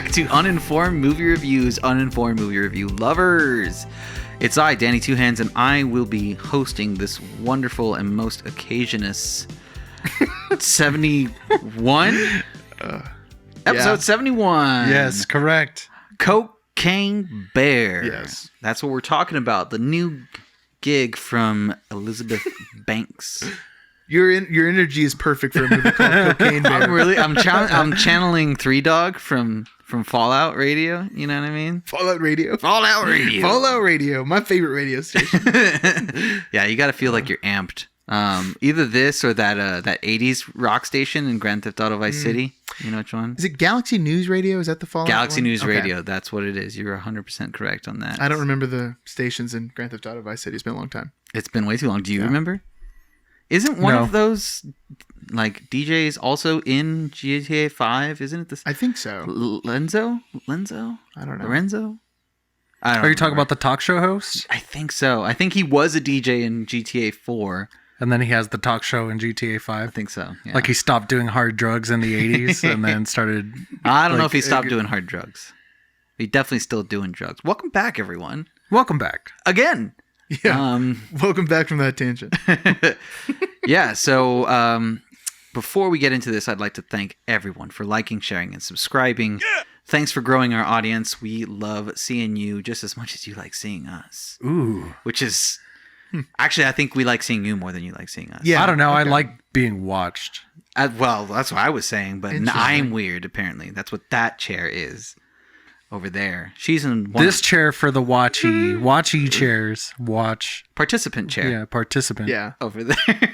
back to Uninformed Movie Reviews, Uninformed Movie Review lovers. It's I, Danny Two Hands, and I will be hosting this wonderful and most occasionous 71? Episode 71. Yes, correct. Cocaine Bear. Yes. That's what we're talking about. The new gig from Elizabeth Banks. Your energy is perfect for a movie called Cocaine Bear. I'm channeling Three Dog from Fallout Radio. You know what I mean? Fallout Radio. Fallout Radio. My favorite radio station. Yeah, you got to feel like you're amped. Either this or that 80s rock station in Grand Theft Auto Vice City. You know which one? Is it Galaxy News Radio? Is that the Fallout Galaxy one? News Okay. Radio. That's what it is. You're 100% correct on that. I don't remember the stations in Grand Theft Auto Vice City. It's been a long time. It's been way too long. Do you remember? Isn't one of those like DJs also in GTA 5? Isn't it this? I think so. Lenzo? I don't know. Lorenzo? I don't Are you talking remember. about the talk show host? I think so. I think he was a DJ in GTA 4. And then he has the talk show in GTA 5. I think so. Yeah. Like he stopped doing hard drugs in the 80s and then started... I don't know if he stopped doing hard drugs. He's definitely still doing drugs. Welcome back, everyone. Welcome back. Again. Yeah. Welcome back from that tangent. Yeah, so before we get into this, I'd like to thank everyone for liking, sharing, and subscribing. Yeah. Thanks for growing our audience. We love seeing you just as much as you like seeing us. Ooh. Which is... Actually, I think we like seeing you more than you like seeing us. Yeah. I don't know. Okay. I like being watched. Well, that's what I was saying, but Interesting. I'm weird, apparently. That's what that chair is over there. She's in one This chair for the watchy chairs. Watch. participant chair. Yeah, participant. Yeah. Over there.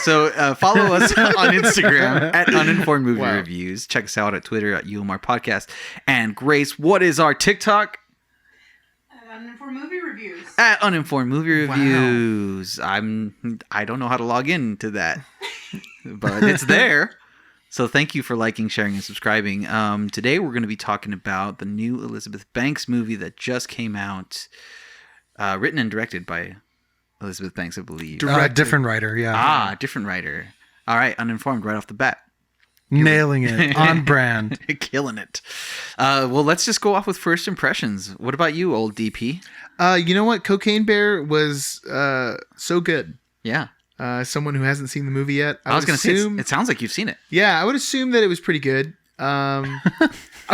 So follow us on Instagram at Uninformed Movie Reviews. Check us out at Twitter at UMR Podcast. And Grace, what is our TikTok? Uninformed Movie Reviews. At Uninformed Movie Reviews. I don't know how to log into that, but it's there. So thank you for liking, sharing, and subscribing. Today we're going to be talking about the new Elizabeth Banks movie that just came out, written and directed by Elizabeth Banks, I believe. Different writer, yeah. Different writer. All right, Uninformed right off the bat. Nailing it. On brand. Killing it. Well, let's just go off with first impressions. What about you, old DP? You know what? Cocaine Bear was so good. Yeah. Someone who hasn't seen the movie yet. I was going to say, it sounds like you've seen it. Yeah, I would assume that it was pretty good. I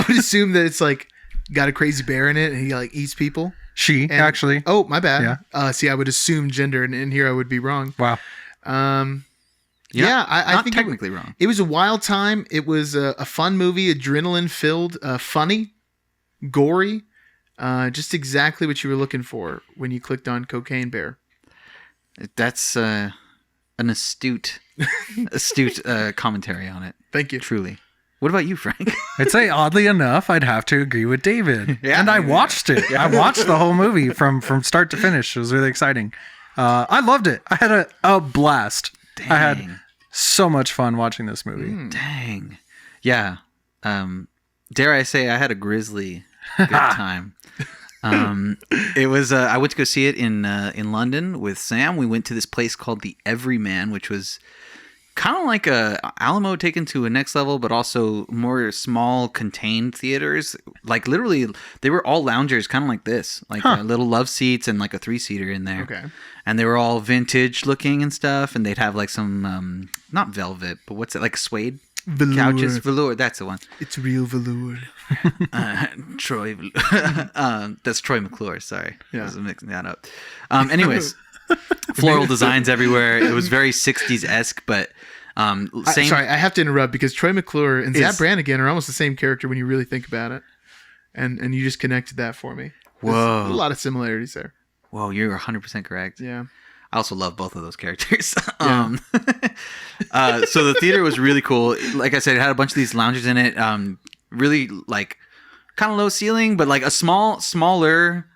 would assume that it's like got a crazy bear in it and he like eats people. Actually. Oh, my bad. Yeah. See, I would assume gender, and here I would be wrong. Wow. I Not think technically wrong. It was a wild time. It was a fun movie, adrenaline-filled, funny, gory, just exactly what you were looking for when you clicked on Cocaine Bear. That's an astute commentary on it. Thank you. Truly. What about you, Frank? I'd say, oddly enough, I'd have to agree with David. Yeah. And I watched it. I watched the whole movie from start to finish. It was really exciting. I loved it. I had a blast. Dang. I had so much fun watching this movie. Dang. Yeah. Dare I say I had a grisly good time. It was I went to go see it in London with Sam. We went to this place called the Everyman, which was kind of like a Alamo taken to a next level, but also more small contained theaters. Like literally they were all loungers, kind of like this, like little love seats and like a 3-seater in there. Okay. And they were all vintage looking and stuff, and they'd have like some not velvet, but what's it, like suede Velour. couches? Velour, that's the one. It's real velour. Troy that's Troy McClure, sorry. Yeah. I was mixing that up. Anyways, floral designs everywhere. It was very 60s-esque, but same. Sorry, I have to interrupt because Troy McClure and Zap Brannigan are almost the same character when you really think about it. And you just connected that for me. There's Whoa. a lot of similarities there. Whoa, you're 100% correct. Yeah. I also love both of those characters. Yeah. So the theater was really cool. Like I said, it had a bunch of these loungers in it. Really like kind of low ceiling, but like a smaller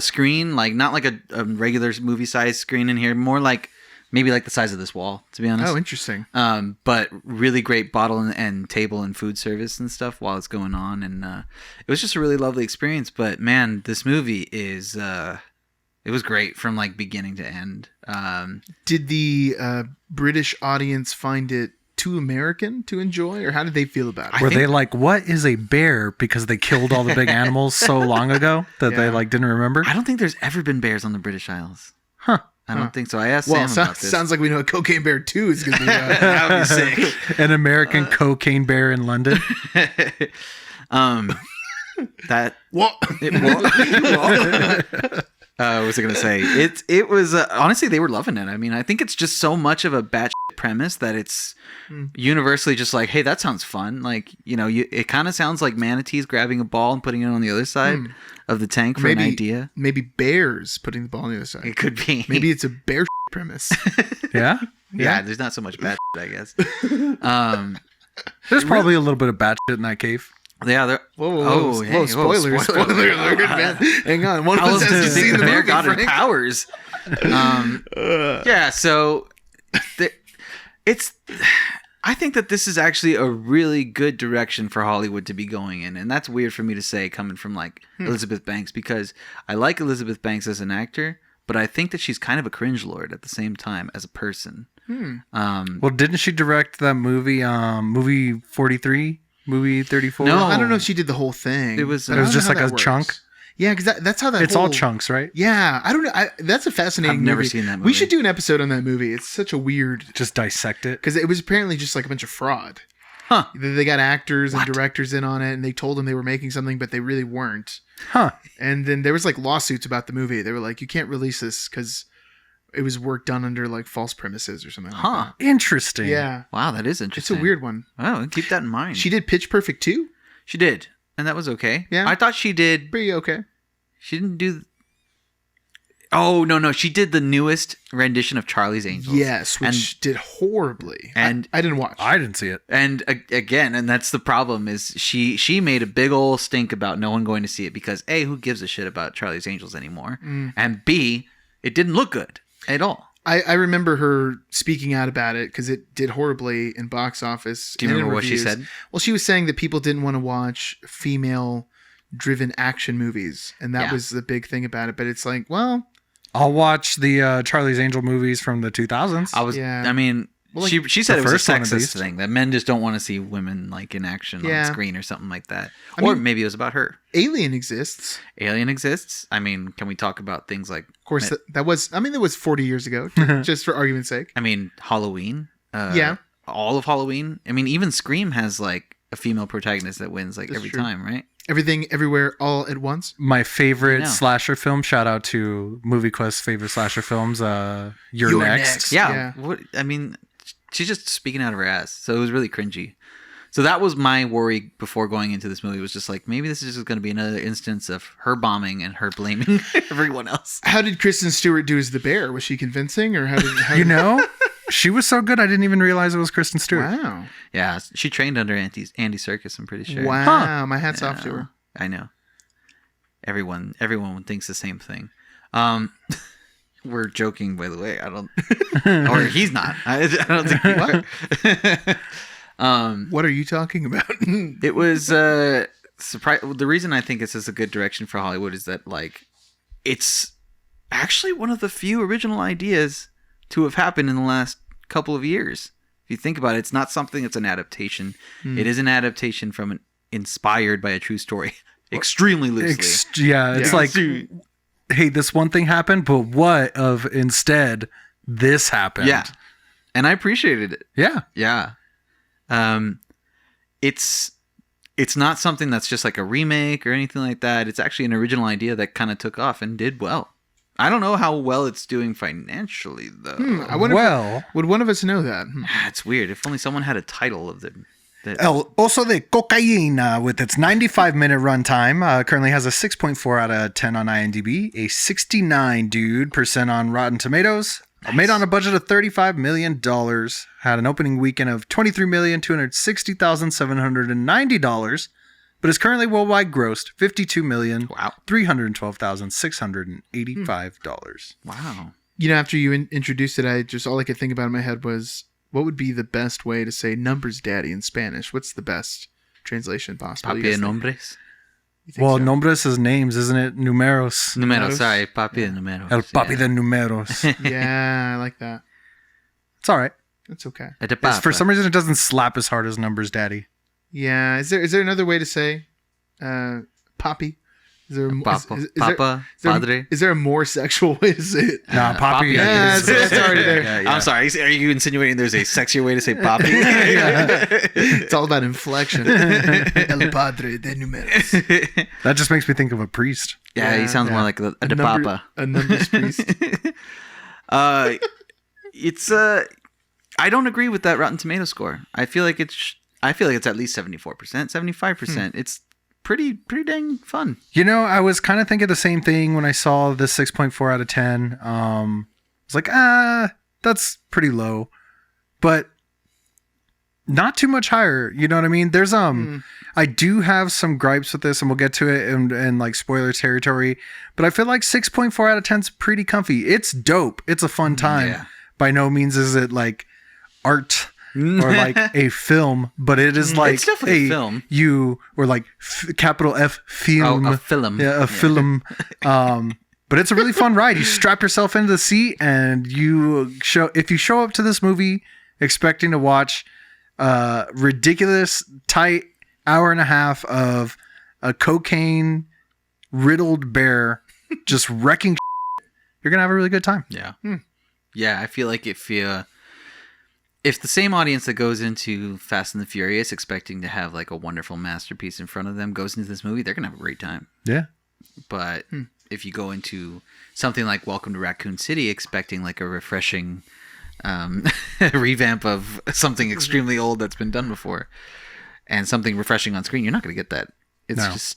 screen, like not like a regular movie size screen in here, more like maybe like the size of this wall, to be honest. Oh, interesting. But really great bottle and table and food service and stuff while it's going on. And it was just a really lovely experience. But man, this movie is... it was great from like beginning to end. Did the British audience find it too American to enjoy, or how did they feel about it? Were they like, what is a bear? Because they killed all the big animals so long ago that they like didn't remember? I don't think there's ever been bears on the British Isles. Huh. I don't think so. I asked Well, Sam about this. sounds like we know what Cocaine Bear 2 is going to be about. That would be sick. An American cocaine bear in London. That What? what was I gonna say? It was honestly, they were loving it. I mean, I think it's just so much of a batshit premise that it's universally just like, hey, that sounds fun. Like, it kind of sounds like manatees grabbing a ball and putting it on the other side of the tank for an idea. Maybe bears putting the ball on the other side. It could be. Maybe it's a bear premise. Yeah? Yeah, there's not so much bad I guess. There's probably a little bit of bad shit in that cave. Yeah, they're Whoa, spoiler alert, man. Hang on. One of How us else has do to you see think the the bear movie, got her Frank. powers? Yeah, so I think that this is actually a really good direction for Hollywood to be going in, and that's weird for me to say coming from like Elizabeth Banks, because I like Elizabeth Banks as an actor, but I think that she's kind of a cringe lord at the same time as a person. Well, didn't she direct that movie, movie 43, movie 34? No. I don't know if she did the whole thing. It was- but It I was don't just know like how a that works. chunk? Yeah, because that's how that It's whole... all chunks, right? Yeah, I don't know. That's a fascinating I've never movie. seen that We movie. should do an episode on that movie. It's such a weird... Just dissect it. Because it was apparently just like a bunch of fraud. Huh. They got actors and directors in on it, and they told them they were making something, but they really weren't. Huh. And then there was like lawsuits about the movie. They were like, you can't release this because it was work done under like false premises or something like Huh. Interesting. that. Yeah. Wow, that is It's interesting. a weird one. Oh, keep that in mind. She did Pitch Perfect 2. She did, and that was okay. Yeah. I thought she did. Pretty okay. She didn't do. Oh no, she did the newest rendition of Charlie's Angels. Yes, which did horribly. and- I didn't watch. I didn't see it. And again, and that's the problem, is she made a big old stink about no one going to see it because A, who gives a shit about Charlie's Angels anymore, and B, it didn't look good at all. I remember her speaking out about it because it did horribly in box office. Do you and in remember what she reviews. said? Well, she was saying that people didn't want to watch female-driven action movies, and that Yeah. was the big thing about it. But it's like, well, I'll watch the Charlie's Angel movies from the 2000s. Yeah. I mean, Well, like, she said the it was a first one at sexist least. thing, that men just don't want to see women like in action Yeah. on screen or something like that. I Or mean- maybe it was about her. Alien exists. Alien exists. I mean, can we talk about things like, Of course, that was 40 years ago, just for argument's sake. I mean, Halloween? Yeah. All of Halloween? I mean, even Scream has like a female protagonist that wins like That's every true. time, right? Everything, everywhere, all at once. My favorite I know. slasher film, shout out to Movie Quest's favorite slasher films, You're You're Next. Next. Yeah. Yeah. What I mean, she's just speaking out of her ass. So it was really cringy. So that was my worry before going into this movie, was just like, maybe this is just going to be another instance of her bombing and her blaming everyone else. How did Kristen Stewart do as the bear? Was she convincing, or how did? How You know, she was so good I didn't even realize it was Kristen Stewart. Wow! Yeah, she trained under Andy Serkis, I'm pretty sure. Wow! My hat's off to her. I know. Everyone thinks the same thing. We're joking, by the way. I don't, or he's not. I don't think we are. What are you talking about? It was surprise. The reason I think this is a good direction for Hollywood is that like it's actually one of the few original ideas to have happened in the last couple of years. If you think about it, it's not something that's an adaptation. It is an adaptation from inspired by a true story, extremely loosely. It's Yeah. like, hey, this one thing happened, but what of instead this happened? Yeah, and I appreciated it. Yeah. Yeah. It's not something that's just like a remake or anything like that. It's actually an original idea that kind of took off and did well. I don't know how well it's doing financially though. I wonder. Well, Would one of us know that? It's weird. If only someone had a title of the. El Oso de Cocaína, with its 95-minute runtime, currently has a 6.4 out of 10 on IMDb, a 69% on Rotten Tomatoes. Made on a budget of $35 million, had an opening weekend of $23,260,790, but is currently worldwide grossed Wow. $52,312,685. Wow. You know, after you introduced it, all I could think about in my head was, what would be the best way to say "numbers, daddy" in Spanish? What's the best translation possible? You Papi guys de think? nombres. You think Well, so? nombres is names, isn't it? Numeros. Numeros. Sorry, papi de numeros. El papi yeah. de numeros. Yeah, I like that. It's all right. That's okay. A de papa. For some reason, it doesn't slap as hard as Numbers Daddy. Yeah. Is there another way to say Poppy? Is there Papa, Padre. Is there a more sexual way to say it? Nah, Poppy. Yeah, it's already there. Yeah. I'm sorry. Are you insinuating there's a sexier way to say Poppy? It's all about inflection. El Padre de Números. That just makes me think of a priest. Yeah, he sounds more like a de papa. A numbers priest. It's I don't agree with that Rotten Tomato score. I feel like it's at least 74%, 75%. It's pretty dang fun. You know, I was kind of thinking the same thing when I saw the 6.4 out of 10. I was like, that's pretty low, but not too much higher. You know what I mean? There's I do have some gripes with this, and we'll get to it in like spoiler territory. But I feel like 6.4 out of 10 is pretty comfy. It's dope. It's a fun time. Yeah. By no means is it like art or like a film, but it is like It's definitely a film. Or like capital F film. Oh, a film. Yeah, a film. But it's a really fun ride. You strap yourself into the seat, and if you show up to this movie expecting to watch ridiculous tight hour and a half of a cocaine riddled bear just wrecking you're gonna have a really good time. Yeah. Yeah, I feel like if the same audience that goes into Fast and the Furious expecting to have like a wonderful masterpiece in front of them goes into this movie, they're gonna have a great time. Yeah. But if you go into something like Welcome to Raccoon City expecting like a refreshing revamp of something extremely old that's been done before and something refreshing on screen, you're not going to get that. It's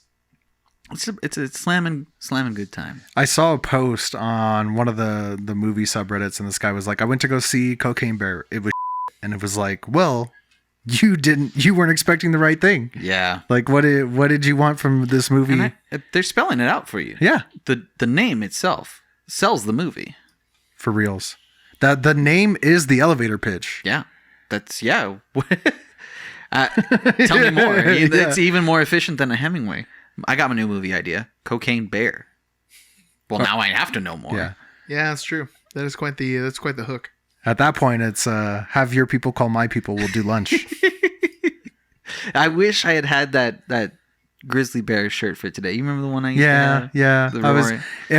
it's a slamming good time. I saw a post on one of the movie subreddits, and this guy was like, I went to go see Cocaine Bear. It was and it was like, well, you weren't expecting the right thing. Yeah. Like, what did you want from this movie? And they're spelling it out for you. Yeah. The name itself sells the movie. For reals. The name is the elevator pitch. Yeah. That's, yeah. Tell me more. It's even more efficient than a Hemingway. I got my new movie idea. Cocaine Bear. Well, now I have to know more. Yeah. Yeah, that's true. That's quite the hook. At that point, it's have your people call my people. We'll do lunch. I wish I had that grizzly bear shirt for today. You remember the one I used to have? Yeah.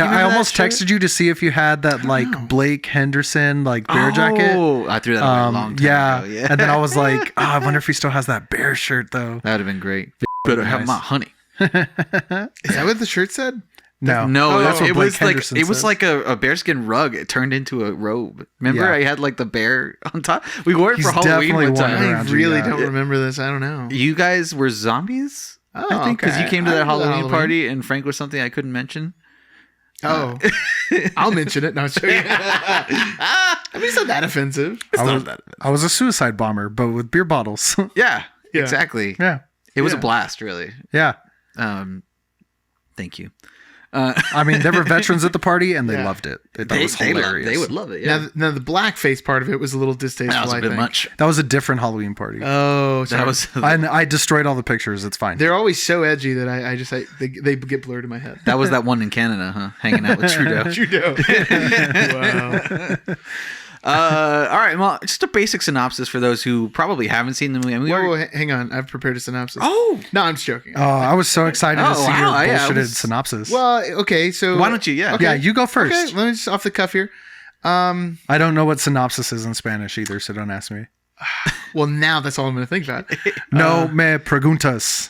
I almost texted you to see if you had that like Blake Henderson like bear jacket. Oh, I threw that away a long time ago. Yeah. And then I was like, I wonder if he still has that bear shirt though. That would have been great. Better have my honey. Is that what the shirt said? No, that's what Blake it Henderson was said. like a bearskin rug. It turned into a robe. Remember, Yeah. I had like the bear on top. We wore it He's for Halloween definitely one time. wandering I around really you, yeah. don't remember this. I don't know. You guys were zombies, Oh, I think, because okay. you came to I that remember Halloween party and Frank was something I couldn't mention. Oh, I'll mention it. No, sorry. I mean, it's not that offensive. I was a suicide bomber, but with beer bottles. Yeah, Yeah. exactly. Yeah. It was a Yeah. blast, really. Yeah. Thank you. I mean, there were veterans at the party, and they Yeah. loved it. They thought it was hilarious. They would love it. Yeah, Now the blackface part of it was a little distasteful. that was a I bit think. much. That was a different Halloween party. Oh, sorry. That was. And I destroyed all the pictures. It's fine. They're always so edgy that they get blurred in my head. That was that one in Canada, huh? Hanging out with Trudeau. Trudeau. Wow. All right. Well, just a basic synopsis for those who probably haven't seen the movie. I mean, Whoa, hang on. I've prepared a synopsis. Oh, No, I'm just joking. Oh, I was so excited to Oh, see wow, your yeah, I bullshitted was- synopsis. Well, okay, so why don't you? Yeah. Okay. Yeah, you go first. Okay, let me just off the cuff here. I don't know what synopsis is in Spanish either, so don't ask me. Well, now that's all I'm going to think about. No me preguntas.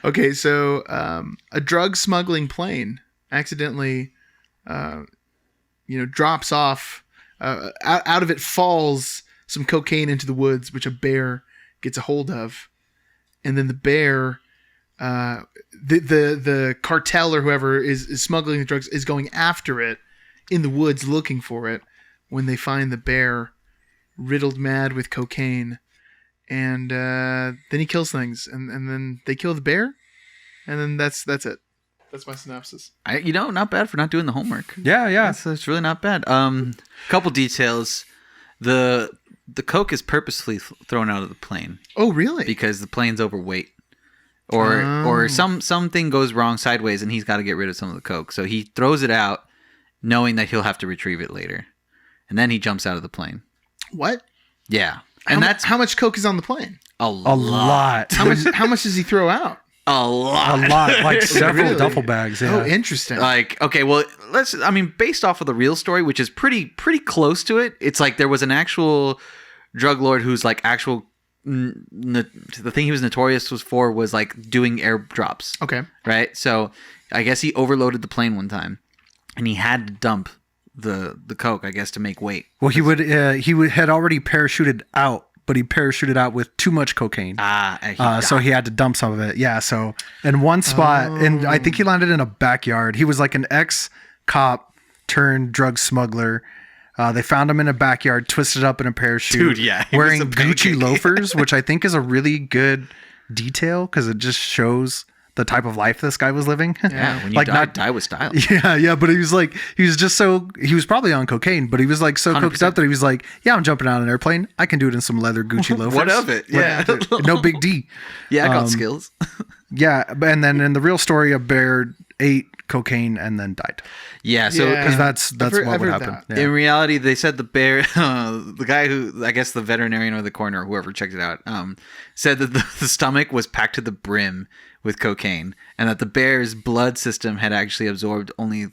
Okay, so a drug smuggling plane accidentally, drops off. Out of it falls some cocaine into the woods, which a bear gets a hold of, and then the bear, the cartel or whoever is smuggling the drugs is going after it in the woods looking for it. When they find the bear riddled mad with cocaine, and then he kills things, and then they kill the bear, and then that's it. That's my synopsis. Not bad for not doing the homework. Yeah. It's really not bad. Couple details. The coke is purposefully thrown out of the plane Oh, really? because the plane's overweight, or something goes wrong sideways, and he's got to get rid of some of the coke. So he throws it out, knowing that he'll have to retrieve it later, and then he jumps out of the plane. What? Yeah. And that's how much coke is on the plane. a A lot. How much does he throw out? A lot. A lot. Like several Really? duffel bags. Yeah. Oh, interesting. Like, okay, well, based off of the real story, which is pretty close to it, it's like there was an actual drug lord who's like the thing he was notorious for was like doing airdrops. Okay. Right? So I guess he overloaded the plane one time and he had to dump the coke, I guess, to make weight. Well, he had already parachuted out, but he parachuted out with too much cocaine. So he had to dump some of it. Yeah. So in one spot, and I think he landed in a backyard. He was like an ex-cop turned drug smuggler. They found him in a backyard, twisted up in a parachute. Dude, yeah, he was wearing a Gucci pancake. loafers, which I think is a really good detail because it just shows the type of life this guy was living. Yeah, when you like die with style. Yeah, but he was probably on cocaine, but he was like so coked 100%. up that he was like, yeah, I'm jumping out of an airplane. I can do it in some leather Gucci loafers. What of it? Yeah. No big D. Yeah, I got skills. Yeah, and then in the real story, a bear ate cocaine and then died. Yeah, so Yeah. Because that's I've what would heard happen. that. Yeah. in reality, they said the bear, the guy who, I guess the veterinarian or the coroner, whoever checked it out, said that the stomach was packed to the brim with cocaine and that the bear's blood system had actually absorbed only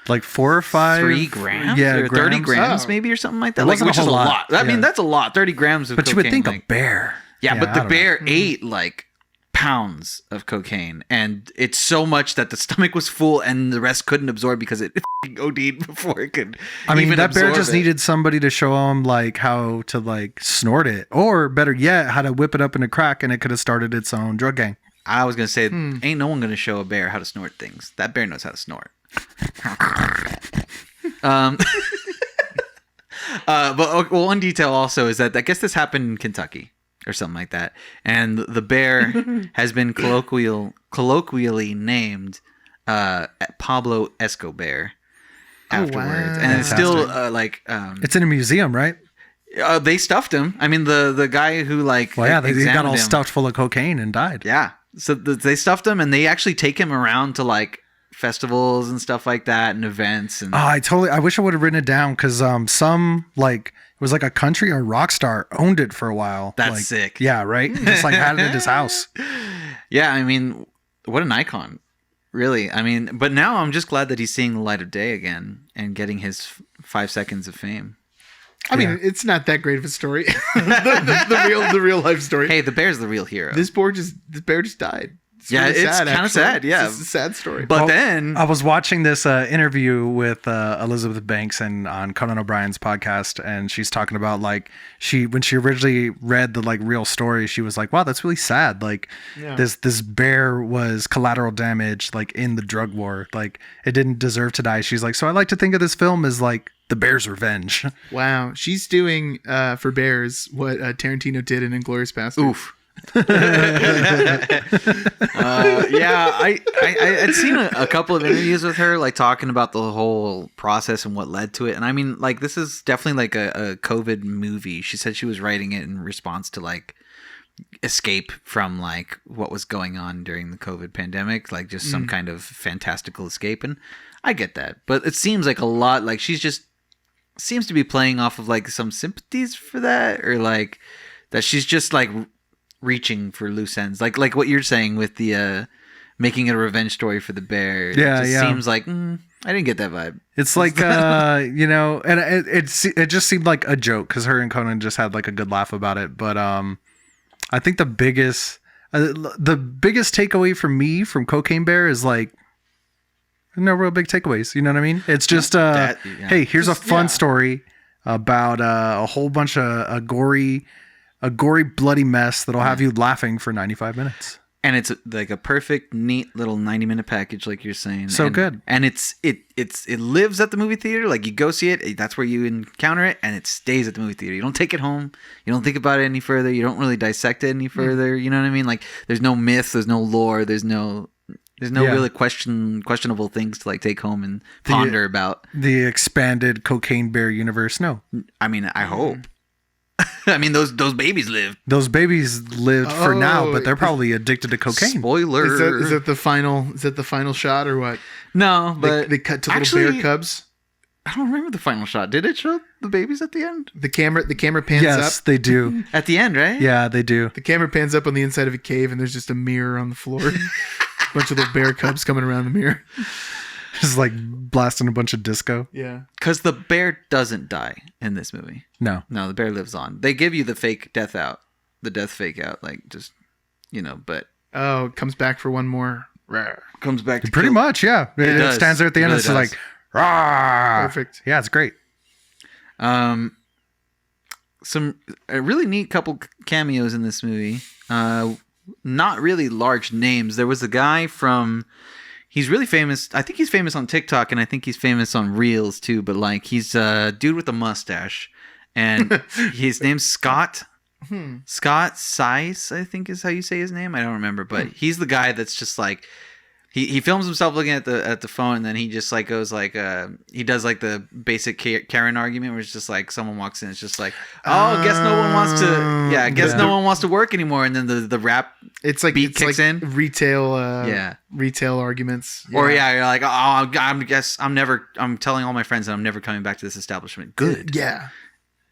Like 4 or 5. 3 grams Yeah, or 30 grams. grams Oh. maybe or something like that. It Like, wasn't a which is a whole lot. lot. I mean, Yeah. that's a lot. 30 grams of But cocaine. you would think like, a bear. Yeah, but I the don't bear ate like pounds of cocaine, and it's so much that the stomach was full and the rest couldn't absorb because it f***ing OD'd before it could. I mean, even that bear absorb just it. needed somebody to show him like how to like snort it, or better yet, how to whip it up in a crack, and it could have started its own drug gang. I was gonna say, ain't no one gonna show a bear how to snort things. That bear knows how to snort. But one detail also is that I guess this happened in Kentucky or something like that, and the bear has been colloquially named Pablo Escobear afterwards, and it's still It's in a museum, right? they stuffed him. I mean, the guy who like Well, yeah, they got examined all him- stuffed full of cocaine and died. Yeah, so they stuffed him, and they actually take him around to like festivals and stuff like that and events and I wish I would have written it down because some like it was like a country or rock star owned it for a while. That's Like, sick. Yeah, right. Just like had it at his house. Yeah, I mean, what an icon, really. I mean, but now I'm just glad that he's seeing the light of day again and getting his 5 seconds of fame. I mean, it's not that great of a story. the real life story. Hey, the bear's the real hero. This bear just died. Yeah, really it's kinda actually. sad, yeah. It's just a sad story. but then I was watching this interview with Elizabeth Banks and on Conan O'Brien's podcast, and she's talking about like when she originally read the like real story, she was like, "Wow, that's really sad. Like this bear was collateral damage like in the drug war. Like it didn't deserve to die." She's like, "So I like to think of this film as like the bear's revenge." Wow, she's doing for bears what Tarantino did in Inglourious Basterds. oof. I'd seen a couple of interviews with her, like talking about the whole process and what led to it. And I mean, like, this is definitely like a COVID movie. She said she was writing it in response to like escape from like what was going on during the COVID pandemic, like just some kind of fantastical escape. And I get that, but it seems like a lot like she's just seems to be playing off of like some sympathies for that, or like that she's just like reaching for loose ends, like what you're saying with the making it a revenge story for the bear. Yeah, it just yeah. seems like I didn't get that vibe. It's like you know, and it just seemed like a joke because her and Conan just had like a good laugh about it. But I think the biggest takeaway for me from Cocaine Bear is like no real big takeaways. You know what I mean? It's just yeah. hey, here's a fun story about a whole bunch of a gory bloody mess that'll have you laughing for 95 minutes. And it's like a perfect, neat little 90-minute package, like you're saying. So and, good. And it lives at the movie theater. Like you go see it, that's where you encounter it, and it stays at the movie theater. You don't take it home. You don't think about it any further. You don't really dissect it any further. You know what I mean? Like there's no myth, there's no lore, there's no really questionable things to like take home and ponder about. The expanded Cocaine Bear universe. No, I mean, I hope. I mean, those babies live. those babies lived for now, Oh, but they're probably addicted to cocaine. Spoiler. Is that the final shot or what? No, but They cut to actually, little bear cubs. I don't remember the final shot. Did it show? the babies at the end? The camera pans Yes, up. they do. At the end, right? Yeah, they do. The camera pans up on the inside of a cave, and there's just a mirror on the floor. A bunch of little bear cubs coming around the mirror. Just like blasting a bunch of disco. Yeah. Because the bear doesn't die in this movie. No. No, the bear lives on. They give you the fake death out, the death fake out, like just, but Oh, it comes back for one more. Rawr. comes back to Pretty kill. much, yeah. It does. stands there at the It end. really It's does. like, rah. Perfect. Yeah, it's great. Some a really neat couple cameos in this movie. Not really large names. There was a guy from. He's really famous. I think he's famous on TikTok, and I think he's famous on Reels too. But like, he's a dude with a mustache, and his name's Scott. Scott Sice, I think is how you say his name. I don't remember, but he's the guy that's just like. He films himself looking at the phone, and then he just like goes like he does like the basic Karen argument, where it's just like someone walks in, it's just like, oh, guess no one wants to, guess no one wants to work anymore, and then the rap It's like beat kicks in. retail Yeah. retail arguments. Or you're like, oh, I'm telling all my friends that I'm never coming back to this establishment. Good. Yeah.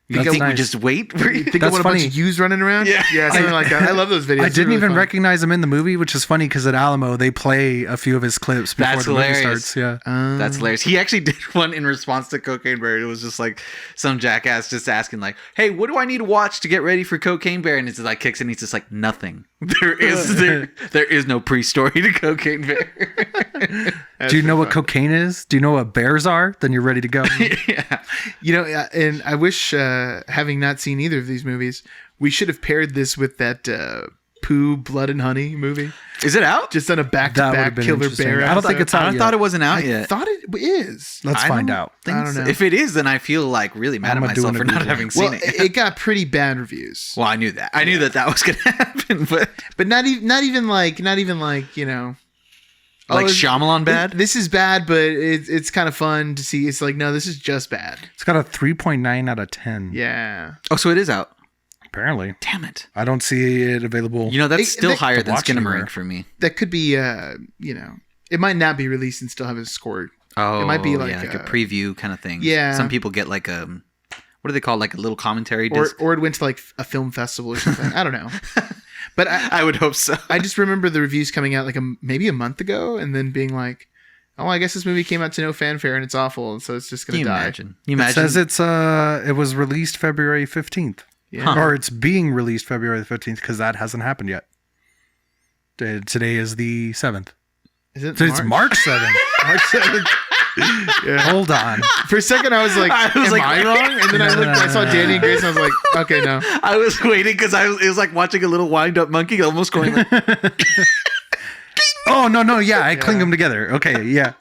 You That's think we nice. just wait? Think That's of what a bunch funny. of yous running around? Yeah. Something like that. I love those videos. I They're didn't really even fun. recognize him in the movie, which is funny because at Alamo they play a few of his clips before That's the movie hilarious. starts. Yeah. That's hilarious. He actually did one in response to Cocaine Bear. It was just like some jackass just asking like, hey, what do I need to watch to get ready for Cocaine Bear? And it's like kicks in. He's just like, nothing. There is no pre-story to Cocaine Bear. Do you know what cocaine is? Do you know what bears are? Then you're ready to go. Yeah. You know, and I wish, having not seen either of these movies, we should have paired this with that Pooh, Blood and Honey movie. Is it out? Just on a That would back-to-back have been Killer interesting. Bear. I don't think it's out I yet. thought it wasn't out I yet. thought it is. Let's I find don't out. think I don't so. know. If it is, then I feel like really mad I'm at gonna do myself for an not Google. having seen Well, it. it got pretty bad reviews. Well, I knew that. I knew that was gonna happen, but But not even like, you know. like it's- Shyamalan bad. This is bad, but it's kind of fun to see. It's like, no, this is just bad. It's got a 3.9 out of 10. Yeah. Oh, so it is out. Apparently. Damn it. I don't see it available. You know, that's It- still they- higher to than watch anywhere. Skinamarink for me. That could be, you know, it might not be released and still have a score. Oh, It might be like, a preview kind of thing. yeah. Some people get like a, what do they call, like a little commentary Or, disc? or it went to like a film festival or something. I don't know. But I would hope so. I just remember the reviews coming out like maybe a month ago and then being like, oh, I guess this movie came out to no fanfare and it's awful. And so it's just Can going you to die. imagine? You It imagine? says it was released February 15th. Yeah. Or it's being released February 15th because that hasn't happened yet. Today is the 7th. Is it It's March 7th. March 7th. Yeah. Hold on. For a second, I was like, am I wrong? And then I looked, I saw Danny and Grace, and I was like, okay, no. I was waiting because it was like watching a little wind-up monkey almost going like, Oh, no. Yeah, I cling them together. Okay, yeah.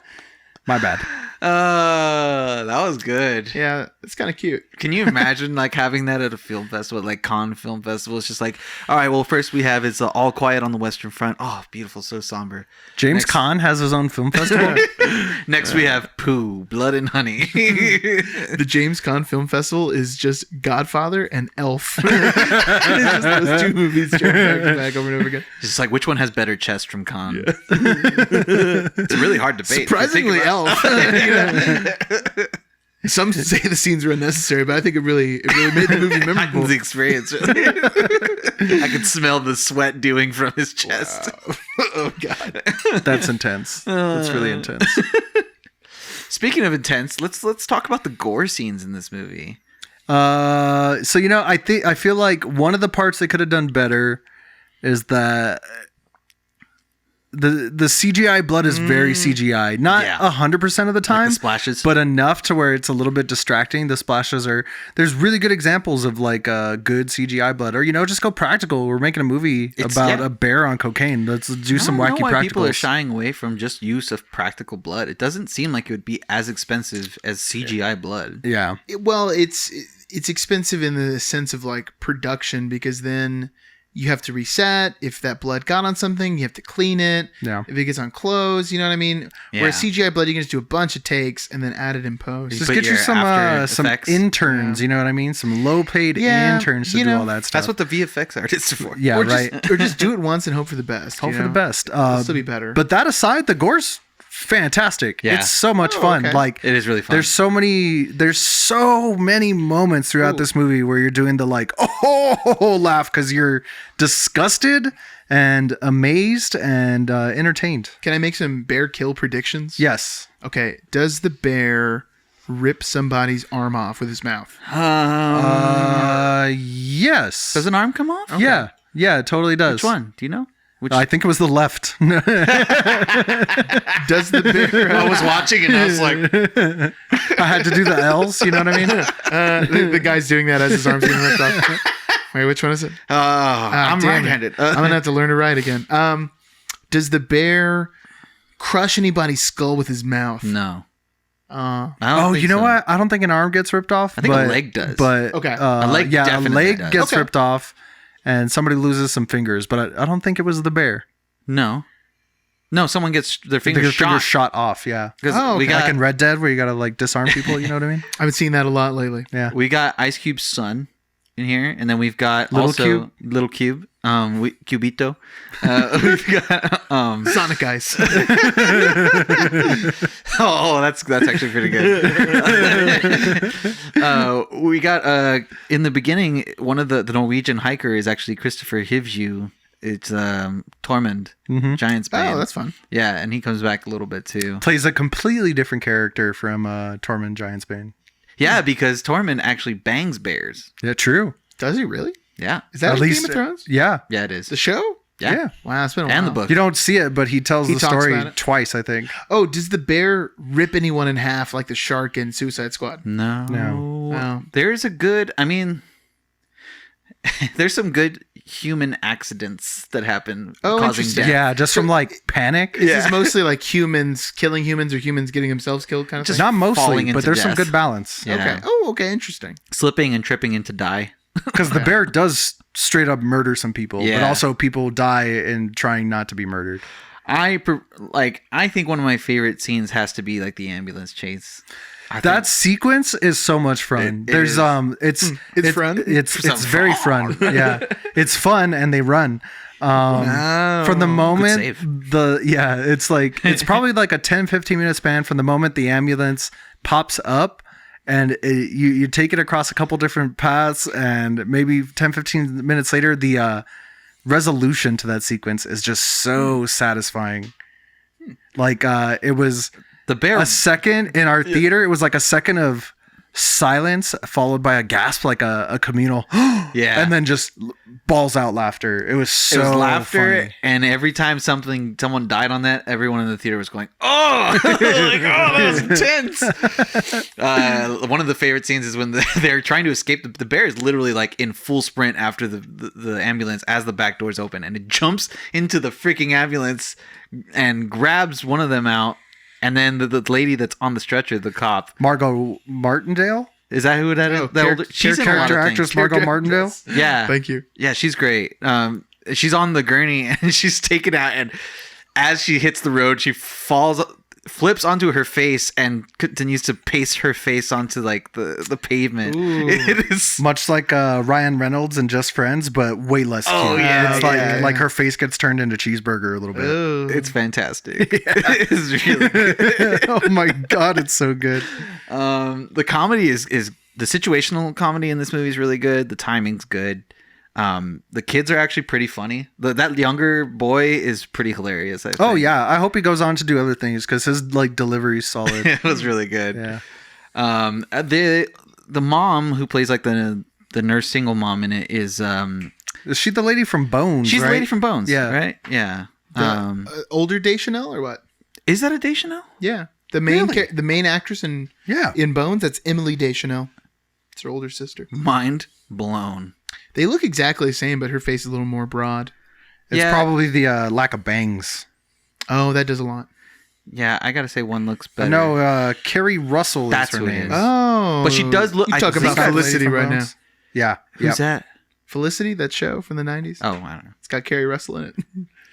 My bad. that was good. Yeah, it's kind of cute. Can you imagine like having that at a film festival, like Cannes Film Festival? It's just like, all right, well, first we have it's All Quiet on the Western Front. Oh, beautiful, so somber. James Next- Caan has his own film festival. Next we have Pooh, Blood and Honey. The James Caan Film Festival is just Godfather and Elf. It's just those two movies back to back over and over again. It's just like, which one has better chest from Cannes? It's a really hard debate. Surprisingly, Elf. Elf. Some say the scenes are unnecessary, but I think it really made the movie memorable. The experience. I could smell the sweat dewing from his chest. Oh God. That's intense. That's really intense. Speaking of intense, let's talk about the gore scenes in this movie. So I feel like one of the parts they could have done better is that the CGI blood is very CGI, not Yeah. 100% of the time, The splashes. but enough to where it's a little bit distracting. The splashes there's really good examples of like good CGI blood, or just go practical. We're making a movie about a bear on cocaine. Let's do some I don't wacky know why people are practicals. shying away from just use of practical blood. It doesn't seem like it would be as expensive as CGI blood. Yeah, Well, it's expensive in the sense of like production, because then you have to reset. If that blood got on something, you have to clean it. Yeah. If it gets on clothes, you know what I mean? Yeah. Whereas CGI blood, you can just do a bunch of takes and then add it in post. just put get you your some After Effects. interns. You know what I mean? Some low paid Yeah, interns to you do know, all that stuff. That's what the VFX artists are for. Yeah, or right. Just, or just do it once and hope for the best. Hope you for the know? best. It'll still be better. But that aside, the gore's fantastic. Yeah. It's so much fun. okay. Like It is really fun. there's so many moments throughout this movie where you're doing the like oh laugh because you're disgusted and amazed and entertained. Can I make some bear kill predictions? Yes. Okay. Does the bear rip somebody's arm off with his mouth? Yes. Does an arm come off? Yeah. Yeah, it totally does. Which one? Do you know? Which I think it was the left. Does the bear? I was watching and I was like, I had to do the L's, you know what I mean? The guy's doing that as his arm's getting ripped off. Wait, which one is it? I'm damn it. right-handed. I'm gonna have to learn to write again. Does the bear crush anybody's skull with his mouth? No. Uh, I don't Oh, think you know so. what? I don't think an arm gets ripped off. I think but, a leg does. But Okay. A leg yeah, a definitely leg does. gets Okay. ripped off, and somebody loses some fingers. But I don't think it was the bear. No. No, someone gets their fingers Their fingers shot. shot off. Yeah, Because Oh, we okay. got like in Red Dead, where you gotta like disarm people. You know what I mean? I've been seeing that a lot lately. Yeah. we got Ice Cube's son in here, and then we've got Little also Cube. Little Cube, Cubito. We've got Sonic Ice. oh, that's actually pretty good. We got in the beginning, one of the Norwegian hiker is actually Christopher Hivju. It's Tormund, Giant's Bane. Oh, that's fun. Yeah, and he comes back a little bit too. Plays a completely different character from Tormund Giantsbane. Yeah, because Tormund actually bangs bears. Yeah, true. Does he really? Yeah, Is that At like least- Game of Thrones? Yeah. yeah, it is. The show? Yeah, Wow, it's been a while. and the book. You don't see it, but he tells He the talks story about it. twice, I think. Oh, does the bear rip anyone in half like the shark in Suicide Squad? No, No. There's a good. I mean, there's some good human accidents that happen Oh, causing interesting. death. Yeah, just from like panic. Is this mostly like humans killing humans or humans getting themselves killed kind of Just thing? Not mostly, falling but into there's some death. good balance. Yeah. Okay. Oh, okay. Interesting. Slipping and tripping into die. Because the bear does straight up murder some people, but Yeah. also people die in trying not to be murdered. I think one of my favorite scenes has to be like the ambulance chase. That sequence is so much fun. It There's is. It's fun? It's very fun. Yeah, it's fun and they run. From the moment save. it's like it's probably like a 10-15 minute span from the moment the ambulance pops up and you take it across a couple different paths, and maybe 10-15 minutes later the resolution to that sequence is just so satisfying. Like it was the bear. a second in our theater. It was like a second of silence followed by a gasp, like a communal Yeah. and then just balls out laughter. It was so It was laughter, funny. and every time someone died on that, everyone in the theater was going, "Oh, like, oh, that was intense." One of the favorite scenes is when they're trying to escape. The bear is literally like in full sprint after the ambulance as the back doors open, and it jumps into the freaking ambulance and grabs one of them out. And then the lady that's on the stretcher, the cop, Margot Martindale, is that who that is? Oh, The older- she's in a lot character of actress things. Margot Martindale. Yeah, Thank you. yeah, she's great. She's on the gurney and she's taken out, and as she hits the road, she flips onto her face and continues to paste her face onto like the pavement. Ooh. It is Much like Ryan Reynolds in Just Friends, but way less cute. Oh, yeah, It's like yeah. like her face gets turned into cheeseburger a little bit. Oh. it's fantastic. It's really good. Oh my god, it's so good. The comedy is the situational comedy in this movie is really good. The timing's good. The kids are actually pretty funny. That younger boy is pretty hilarious. I think. Oh yeah, I hope he goes on to do other things because his like delivery's solid. It was really good. Yeah. The mom who plays like the nurse single mom in it is Is she the lady from Bones? she's right? the lady from Bones. Yeah. Right. Yeah. Older Deschanel or what? Is that a Deschanel? Yeah. The main Really? the main actress in Yeah. Bones, that's Emily Deschanel. It's her older sister. Mind blown. They look exactly the same, but her face is a little more broad. It's Yeah. probably the lack of bangs. Oh, that does a lot. Yeah, I gotta say one looks better. No, Carrie Russell That's is her who it name. is. Oh. But she does look- You I talk think about that lady Felicity from right now. Bones? Yeah. Who's Yep. that? Felicity, that show from the 90s. Oh, I don't know. It's got Carrie Russell in it.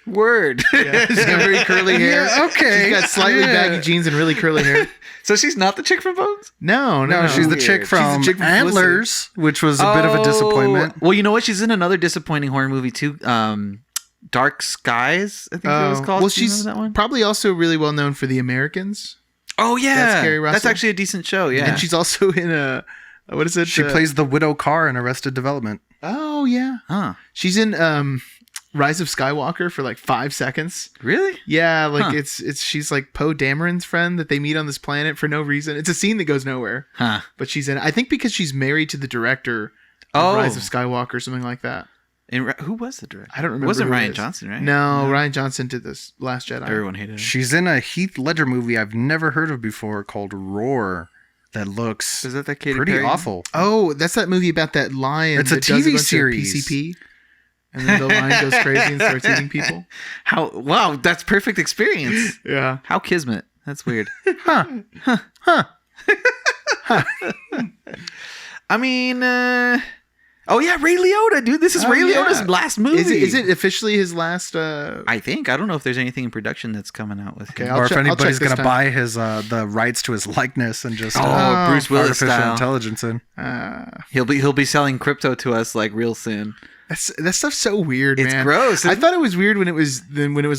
Word. She's got very curly hair. Yeah, okay. She's got slightly Yeah. baggy jeans and really curly hair. So she's not the chick from Bones? No, No, she's the Weird. chick She's the from chick from Antlers, which was a bit of a disappointment. Well, you know what? She's in another disappointing horror movie too. Dark Skies, I think it was called. Well, Do you she's remember that one? probably also really well known for The Americans. Oh yeah, That's Carrie Russell. That's actually a decent show. Yeah, And she's also in what is it? She plays the widow Carr in Arrested Development. Oh yeah. Huh? She's in Rise of Skywalker for like 5 seconds. Really? Yeah, like Huh. it's she's like Poe Dameron's friend that they meet on this planet for no reason. It's a scene that goes nowhere, Huh? but she's in it. I think because she's married to the director Oh, of Rise of Skywalker or something like that. And who was the director? I don't remember. It wasn't who it Ryan is. Johnson, right? No, Ryan Johnson did this Last Jedi. Everyone hated him. She's in a Heath Ledger movie I've never heard of before called Roar that looks Is that Katy pretty Perry? awful. Oh, that's that movie about that lion. It's a that does TV bunch of series. PCP, and then the lion goes crazy and starts eating people. How? Wow, that's perfect experience. Yeah. How kismet. That's weird. I mean, oh yeah, Ray Liotta, dude. This is Oh, Ray yeah. Liotta's last movie. Is it officially his last? I think. I don't know if there's anything in production that's coming out with Okay, him. I'll Or if check- I'll anybody's check this going to time. buy his the rights to his likeness and just Bruce Willis artificial style. intelligence in. He'll be selling crypto to us like real soon. That stuff's so weird, It's man. gross. I thought it was weird when it was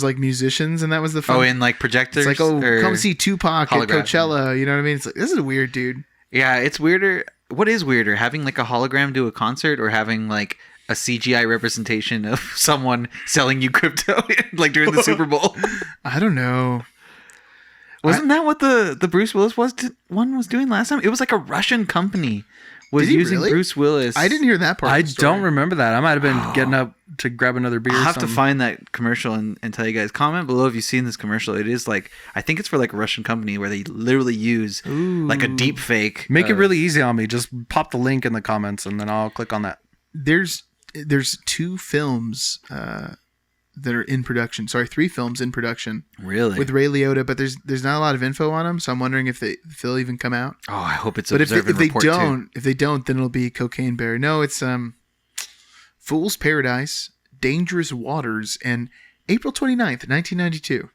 like musicians and that was the fun. Oh, in like projectors. it's like or- come see Tupac at holographic. Coachella. You know what I mean? It's like this is weird, dude. Yeah, it's weirder. What is weirder, having like a hologram do a concert or having like a CGI representation of someone selling you crypto like during the Super Bowl? I don't know. Wasn't that what the Bruce Willis one was doing last time? It was like a Russian company was Did he using really? Bruce Willis. I didn't hear that part. I of the story. don't remember that. I might have been getting up to grab another beer. I'll or have to something. find that commercial and tell you guys. Comment below if you've seen this commercial. It is like, I think it's for like a Russian company where they literally use like a deep fake. Make it really easy on me. Just pop the link in the comments and then I'll click on that. There's 2 films that are in production. Sorry, 3 films in production Really? with Ray Liotta, but there's not a lot of info on them. So I'm wondering if they'll even come out. Oh, I hope it's But if Observe and they Report, too. don't, then it'll be Cocaine Bear. No, it's Fool's Paradise, Dangerous Waters, and April 29th, 1992.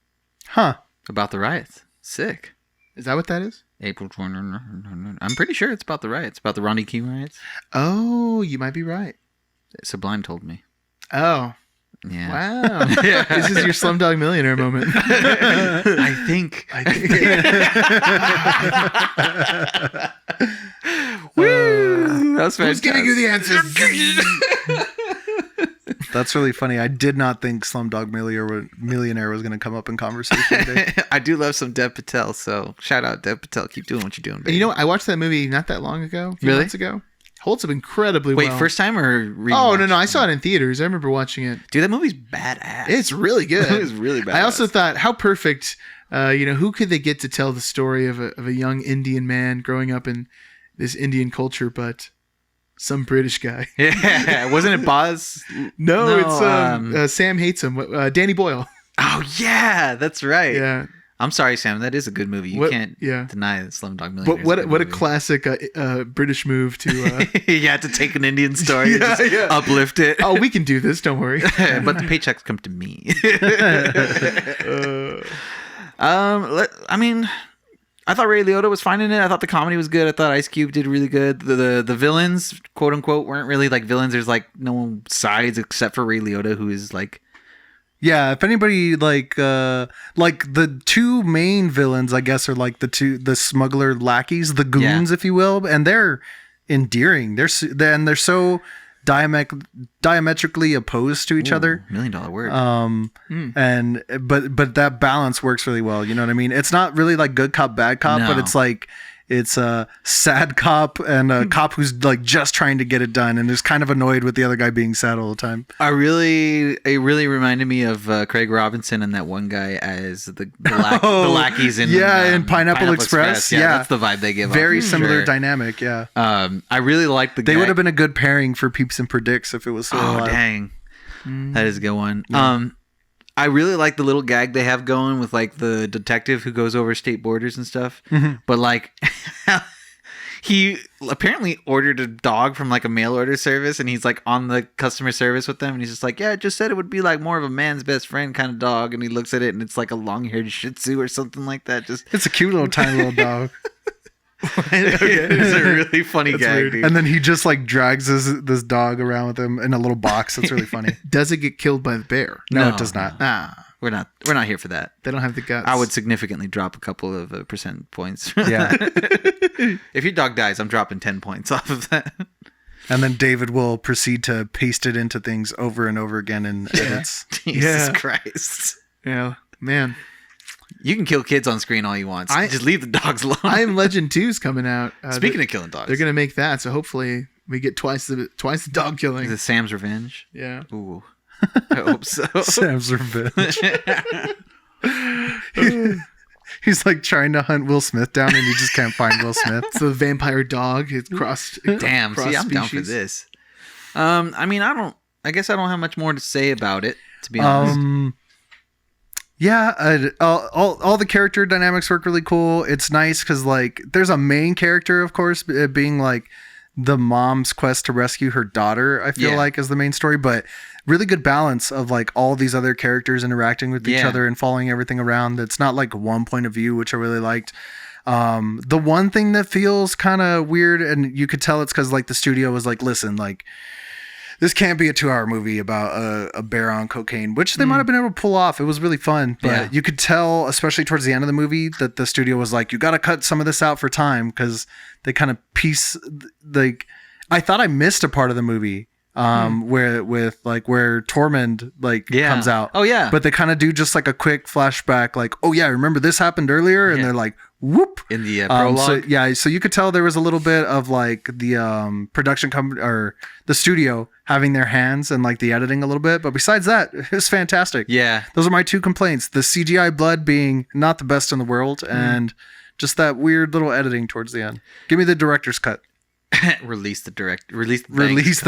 Huh. About the riots. Sick. Is that what that is? April 20. I'm pretty sure it's about the riots. About the Rodney King riots. Oh, you might be right. Sublime told me. Oh, Yeah. wow. This is your Slumdog Millionaire moment. I think. Woo! That was Who's giving you the answers? That's really funny. I did not think Slumdog Millionaire was going to come up in conversation today. I do love some Dev Patel, so shout out Dev Patel. Keep doing what you're doing, baby. You know, I watched that movie not that long ago. A few Really? months ago. Holds up incredibly Wait, well. first time or Oh, no. I saw it in theaters. I remember watching it. Dude, that movie's badass. It's really good. It was really badass. I also thought, how perfect, who could they get to tell the story of a young Indian man growing up in this Indian culture, but some British guy? Yeah, wasn't it Boz? No, No, it's Sam hates him. Danny Boyle. Oh yeah, that's right. Yeah. I'm sorry, Sam. That is a good movie. You What- can't yeah. deny that Slumdog Millionaire. But what a classic British move to. You had to take an Indian story and Yeah, just yeah. uplift it. Oh, we can do this. Don't worry. But the paychecks come to me. I mean, I thought Ray Liotta was fine in it. I thought the comedy was good. I thought Ice Cube did really good. The villains, quote unquote, weren't really like villains. There's like no sides except for Ray Liotta, who is like. Yeah, if anybody like the 2 main villains, I guess, are like the smuggler lackeys, the goons, if you will, and they're endearing. They're so diametrically opposed to each other. $1 million word. And but that balance works really well. You know what I mean? It's not really like good cop, bad cop, but No. it's like it's a sad cop and a cop who's like just trying to get it done and is kind of annoyed with the other guy being sad all the time. It really reminded me of Craig Robinson and that one guy as the lackeys in in Pineapple Express. Yeah. That's the vibe they give off. Very for similar sure. dynamic, yeah. I really like the They guy. would have been a good pairing for Peeps and Predicts if it was still Oh alive. dang, that is a good one. I really like the little gag they have going with like the detective who goes over state borders and stuff. But like, he apparently ordered a dog from like a mail order service, and he's like on the customer service with them, and he's just like, "Yeah, it just said it would be like more of a man's best friend kind of dog," and he looks at it, and it's like a long-haired Shih Tzu or something like that. Just It's a cute little tiny little dog. It's a really funny gag, weird. dude. And then he just like drags this dog around with him in a little box. That's really funny. Does it get killed by the bear? No, No. it does not. Ah, We're not here for that. they don't have the guts. I would significantly drop a couple of percent points. Yeah. If your dog dies, I'm dropping 10 points off of that. And then David will proceed to paste it into things over and over again in edits. Jesus Yeah. Christ. Yeah, man. You can kill kids on screen all you want. So just leave the dogs alone. I Am Legend 2 is coming out. Speaking of killing dogs, they're gonna make that, so hopefully we get twice the dog killing. is it Sam's Revenge? Yeah. Ooh. I hope so. Sam's revenge. He's like trying to hunt Will Smith down and he just can't find Will Smith. So the vampire dog. It's crossed. Damn, see, I'm down for cross-species. this. I mean, I guess I don't have much more to say about it, to be honest. Yeah, all the character dynamics work really cool. It's nice because like there's a main character, of course, it being like the mom's quest to rescue her daughter. I feel Yeah. like is the main story, but really good balance of like all these other characters interacting with each Yeah. other and following everything around. It's not like one point of view, which I really liked. The one thing that feels kind of weird, and you could tell it's because like the studio was like, listen, like this can't be a 2-hour movie about a bear on cocaine, which they might have been able to pull off. It was really fun, but Yeah. you could tell, especially towards the end of the movie, that the studio was like, you got to cut some of this out for time because they kind of like, I thought I missed a part of the movie where Tormund like Yeah. comes out. Oh, yeah. But they kind of do just like a quick flashback, like, oh yeah, remember this happened earlier, and Yeah. they're like, whoop. In the prologue. So you could tell there was a little bit of like the production company or the studio having their hands and like the editing a little bit, but besides that, it was fantastic. Yeah. Those are my two complaints: the CGI blood being not the best in the world, and just that weird little editing towards the end. Give me the director's cut. Release the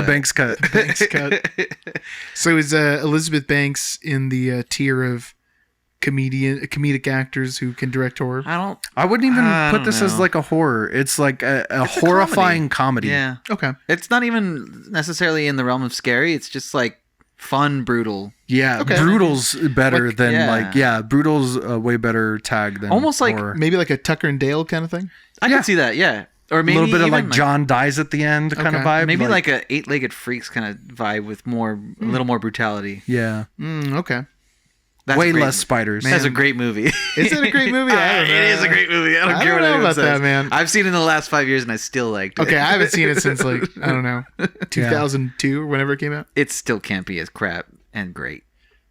Banks cut. Banks cut. So is Elizabeth Banks in the tier of comedic actors who can direct horror? I wouldn't even I put don't this as know. like a horror. It's like a It's a horrifying comedy. Yeah. Okay. It's not even necessarily in the realm of scary. It's just like fun, brutal. Yeah, Okay. Brutal's better Like, than yeah. Brutal's a way better tag than Almost like horror. Maybe like a Tucker and Dale kind of thing? I Yeah. can see that, yeah. Or a maybe little bit of even like John dies at the end kind of Okay. vibe. maybe like a eight-legged freaks kind of vibe with a little more brutality. yeah, Okay. That's way a great less spiders. That's a great movie. Is it a great movie? I don't know. It is a great movie. I don't I care don't what know anyone about that, says. man. I've seen it in the last 5 years and I still liked it. Okay, I haven't seen it since like, I don't know, 2002 or whenever it came out. It still campy as crap and great.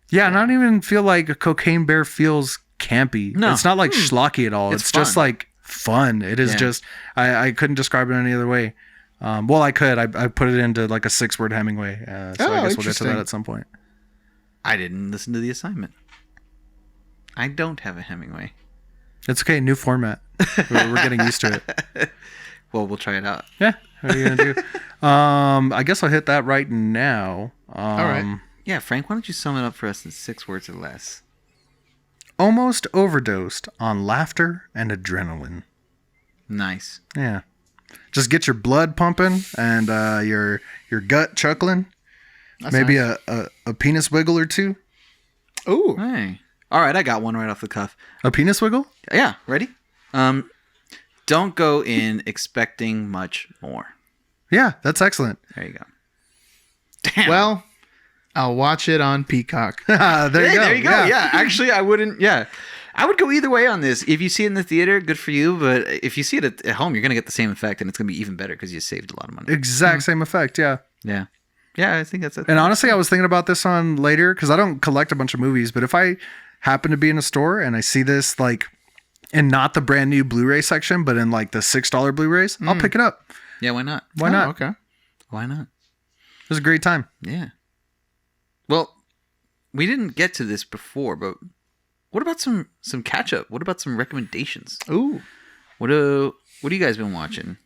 Yeah, and I don't even feel like a Cocaine Bear feels campy. No. It's not like schlocky at all. It's It's just fun. like fun. It is Yeah. just I couldn't describe it any other way. Well, I could. I put it into like a 6-word Hemingway. So I guess we'll get to interesting. that at some point. I didn't listen to the assignment. I don't have a Hemingway. It's okay. New format. We're getting used to it. Well, we'll try it out. Yeah. What are you gonna do? I guess I'll hit that right now. All right. Yeah, Frank, why don't you sum it up for us in 6 words or less? Almost overdosed on laughter and adrenaline. Nice. Yeah. Just get your blood pumping and your gut chuckling. Maybe nice. a penis wiggle or two. Ooh. Hey. All right, I got one right off the cuff. A penis wiggle? Yeah, ready? Don't go in expecting much more. Yeah, that's excellent. There you go. Damn. Well, I'll watch it on Peacock. There you go. There you go. Yeah. Actually, I wouldn't. Yeah. I would go either way on this. If you see it in the theater, good for you. But if you see it at home, you're going to get the same effect, and it's going to be even better because you saved a lot of money. Exact same effect, yeah. Yeah. Yeah, I think that's it. And honestly, I was thinking about this on later because I don't collect a bunch of movies, but if I happen to be in a store and I see this like in not the brand new Blu-ray section, but in like the $6 Blu-rays, I'll pick it up. Yeah, why not? Why not? Okay. Why not? It was a great time. Yeah. Well, we didn't get to this before, but what about some catch up? What about some recommendations? Ooh. What have you guys been watching?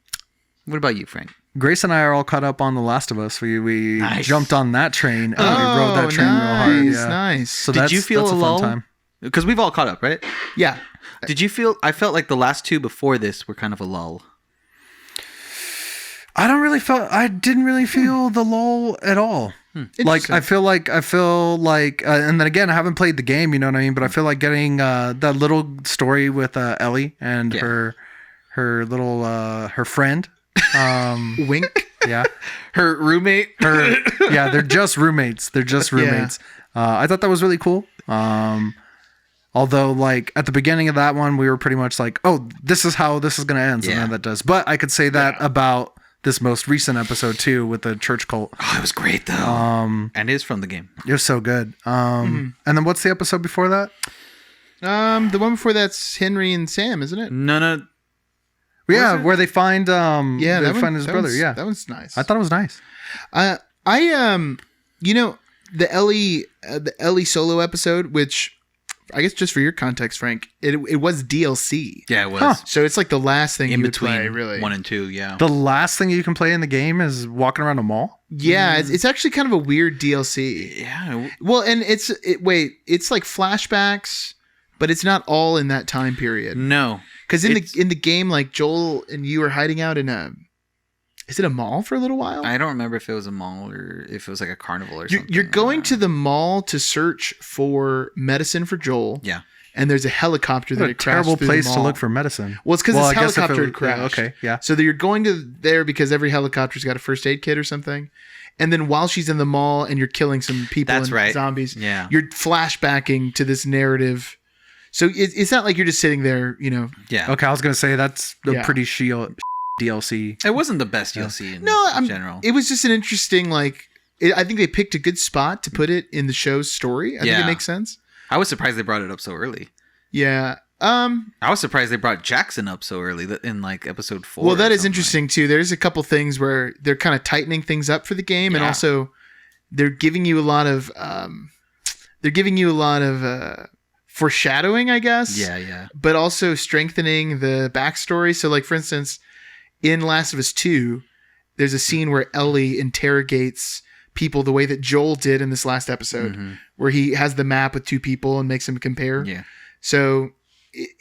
What about you, Frank? Grace and I are all caught up on The Last of Us. We Nice. jumped on that train and we rode that train real hard. nice, Yeah. nice. So Did you feel that's a fun lull? time. Because we've all caught up, right? Yeah. Did you feel? I felt like the last two before this were kind of a lull. I didn't really feel the lull at all. Like I feel like, and then again, I haven't played the game, you know what I mean? But I feel like getting that little story with Ellie and Yeah. her little her friend. Wink. Yeah, Her roommate. they're just roommates. I thought that was really cool. Although, like, at the beginning of that one, we were pretty much like, oh, this is how this is going to end. And then that does. But I could say that about this most recent episode, too, with the church cult. Oh, it was great, though. And it is from the game. It was so good. And then what's the episode before that? The one before that's Henry and Sam, isn't it? No. Yeah, where they find they find his brother. Yeah, that one's nice. I thought it was nice. You know, the Ellie solo episode, which I guess just for your context, Frank, it was DLC. Yeah, it was. Huh. So it's like the last thing In you would between play, really. 1 and 2, yeah. The last thing you can play in the game is walking around a mall. Yeah, it's actually kind of a weird DLC. Yeah. Well, and it's like flashbacks, but it's not all in that time period. No. Because in the game, like Joel and you are hiding out in is it a mall for a little while? I don't remember if it was a mall or if it was like a carnival or something. You're going to the mall to search for medicine for Joel. Yeah. And there's a helicopter that What a crashed terrible through place the to mall. look for medicine. Well, it's because I this guess if helicopter it had crashed. Okay, yeah. So you're going to there because every helicopter's got a first aid kit or something. And then while she's in the mall and you're killing some people That's and right. zombies, Yeah. you're flashbacking to this narrative. So it's not like you're just sitting there, Yeah. Okay, I was gonna say that's a Yeah. pretty DLC. It wasn't the best DLC in general. It was just an interesting, I think they picked a good spot to put it in the show's story. I think it makes sense. I was surprised they brought it up so early. Yeah. I was surprised they brought Jackson up so early in like episode 4. Well, that is interesting too. There's a couple things where they're kind of tightening things up for the game, and also they're giving you a lot of foreshadowing, I guess. Yeah. But also strengthening the backstory. So, like for instance, in Last of Us 2, there's a scene where Ellie interrogates people the way that Joel did in this last episode, where he has the map with two people and makes them compare. Yeah. So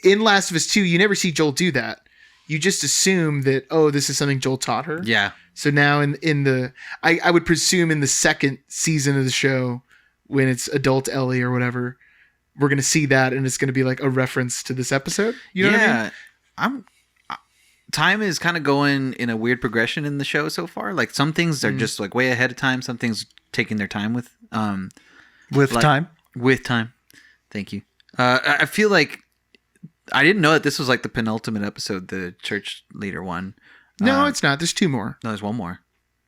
in Last of Us 2, you never see Joel do that. You just assume that, oh, this is something Joel taught her. Yeah. So now I would presume in the second season of the show, when it's adult Ellie or whatever, we're going to see that and it's going to be like a reference to this episode. You know what I mean? Time is kind of going in a weird progression in the show so far. Like some things are just like way ahead of time. Some things taking their time with time. With time. Thank you. I feel like I didn't know that this was like the penultimate episode, the church leader one. No, it's not. There's 2 more. No, there's 1 more.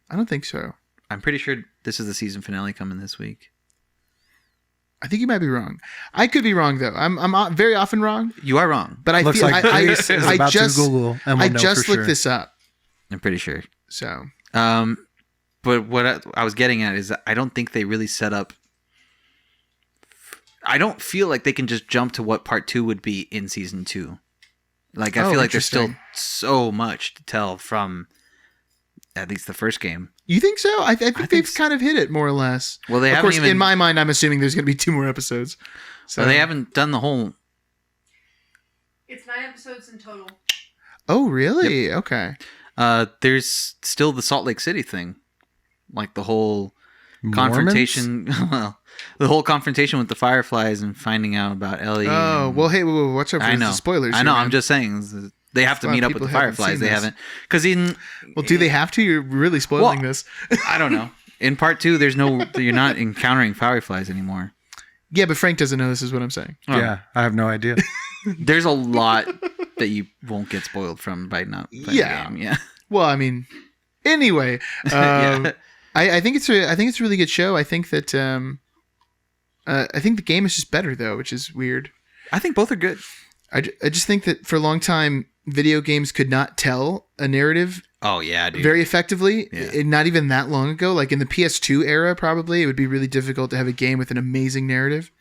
I don't think so. I'm pretty sure this is the season finale coming this week. I think you might be wrong. I could be wrong though. I'm very often wrong. You are wrong, But I Looks feel like I Grace is about just to Google, and we'll I know just for looked sure. this up. I'm pretty sure. So But what I was getting at is that I don't think they really set up. I don't feel like they can just jump to what part 2 would be in season 2. Like I feel like there's still so much to tell from at least the first game. you think so? I think they've kind of hit it more or less. Well, they of haven't course, even. in my mind, I'm assuming there's going to be 2 more episodes. So Well, they haven't done the whole. It's 9 episodes in total. Oh, really? Okay. There's still the Salt Lake City thing, like the whole Mormons? confrontation. Well, the whole confrontation with the Fireflies and finding out about Ellie. Oh, and- well, hey, whoa, watch out for I know the spoilers. I here, know. man. I'm just saying they have to A lot meet of up with the people haven't Fireflies. seen They this. haven't because in. Well, do they have to? You're really spoiling Well, this. I don't know. In part 2, you're not encountering Fireflies anymore. Yeah, but Frank doesn't know this is what I'm saying. Yeah, I have no idea. There's a lot that you won't get spoiled from by not playing Yeah. the game. Yeah. Well, I mean, anyway, Yeah. I think it's a really good show. I think that I think the game is just better though, which is weird. I think both are good. I just think that for a long time, video games could not tell a narrative Oh yeah, dude. very effectively. Yeah. Not even that long ago. Like in the PS2 era, probably it would be really difficult to have a game with an amazing narrative.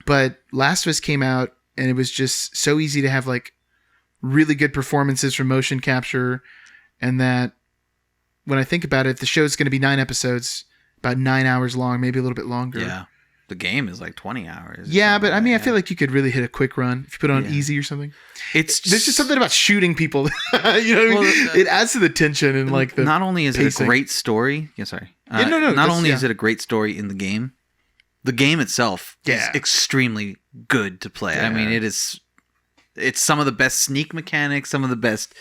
But Last of Us came out, and it was just so easy to have like really good performances from motion capture, and that when I think about it, the show's going to be 9 episodes, about 9 hours long, maybe a little bit longer. Yeah. The game is like 20 hours. Yeah, but I mean, I feel like you could really hit a quick run if you put it on Yeah. easy or something. it's There's just something about shooting people. You know what I mean? Well, It adds to the tension and like the. not only is pacing. it a great story. Yeah, sorry. Yeah, no, Not that's- only yeah. is it a great story in the game itself is Yeah. extremely good to play. I Yeah. mean, it is It's some of the best sneak mechanics, some of the best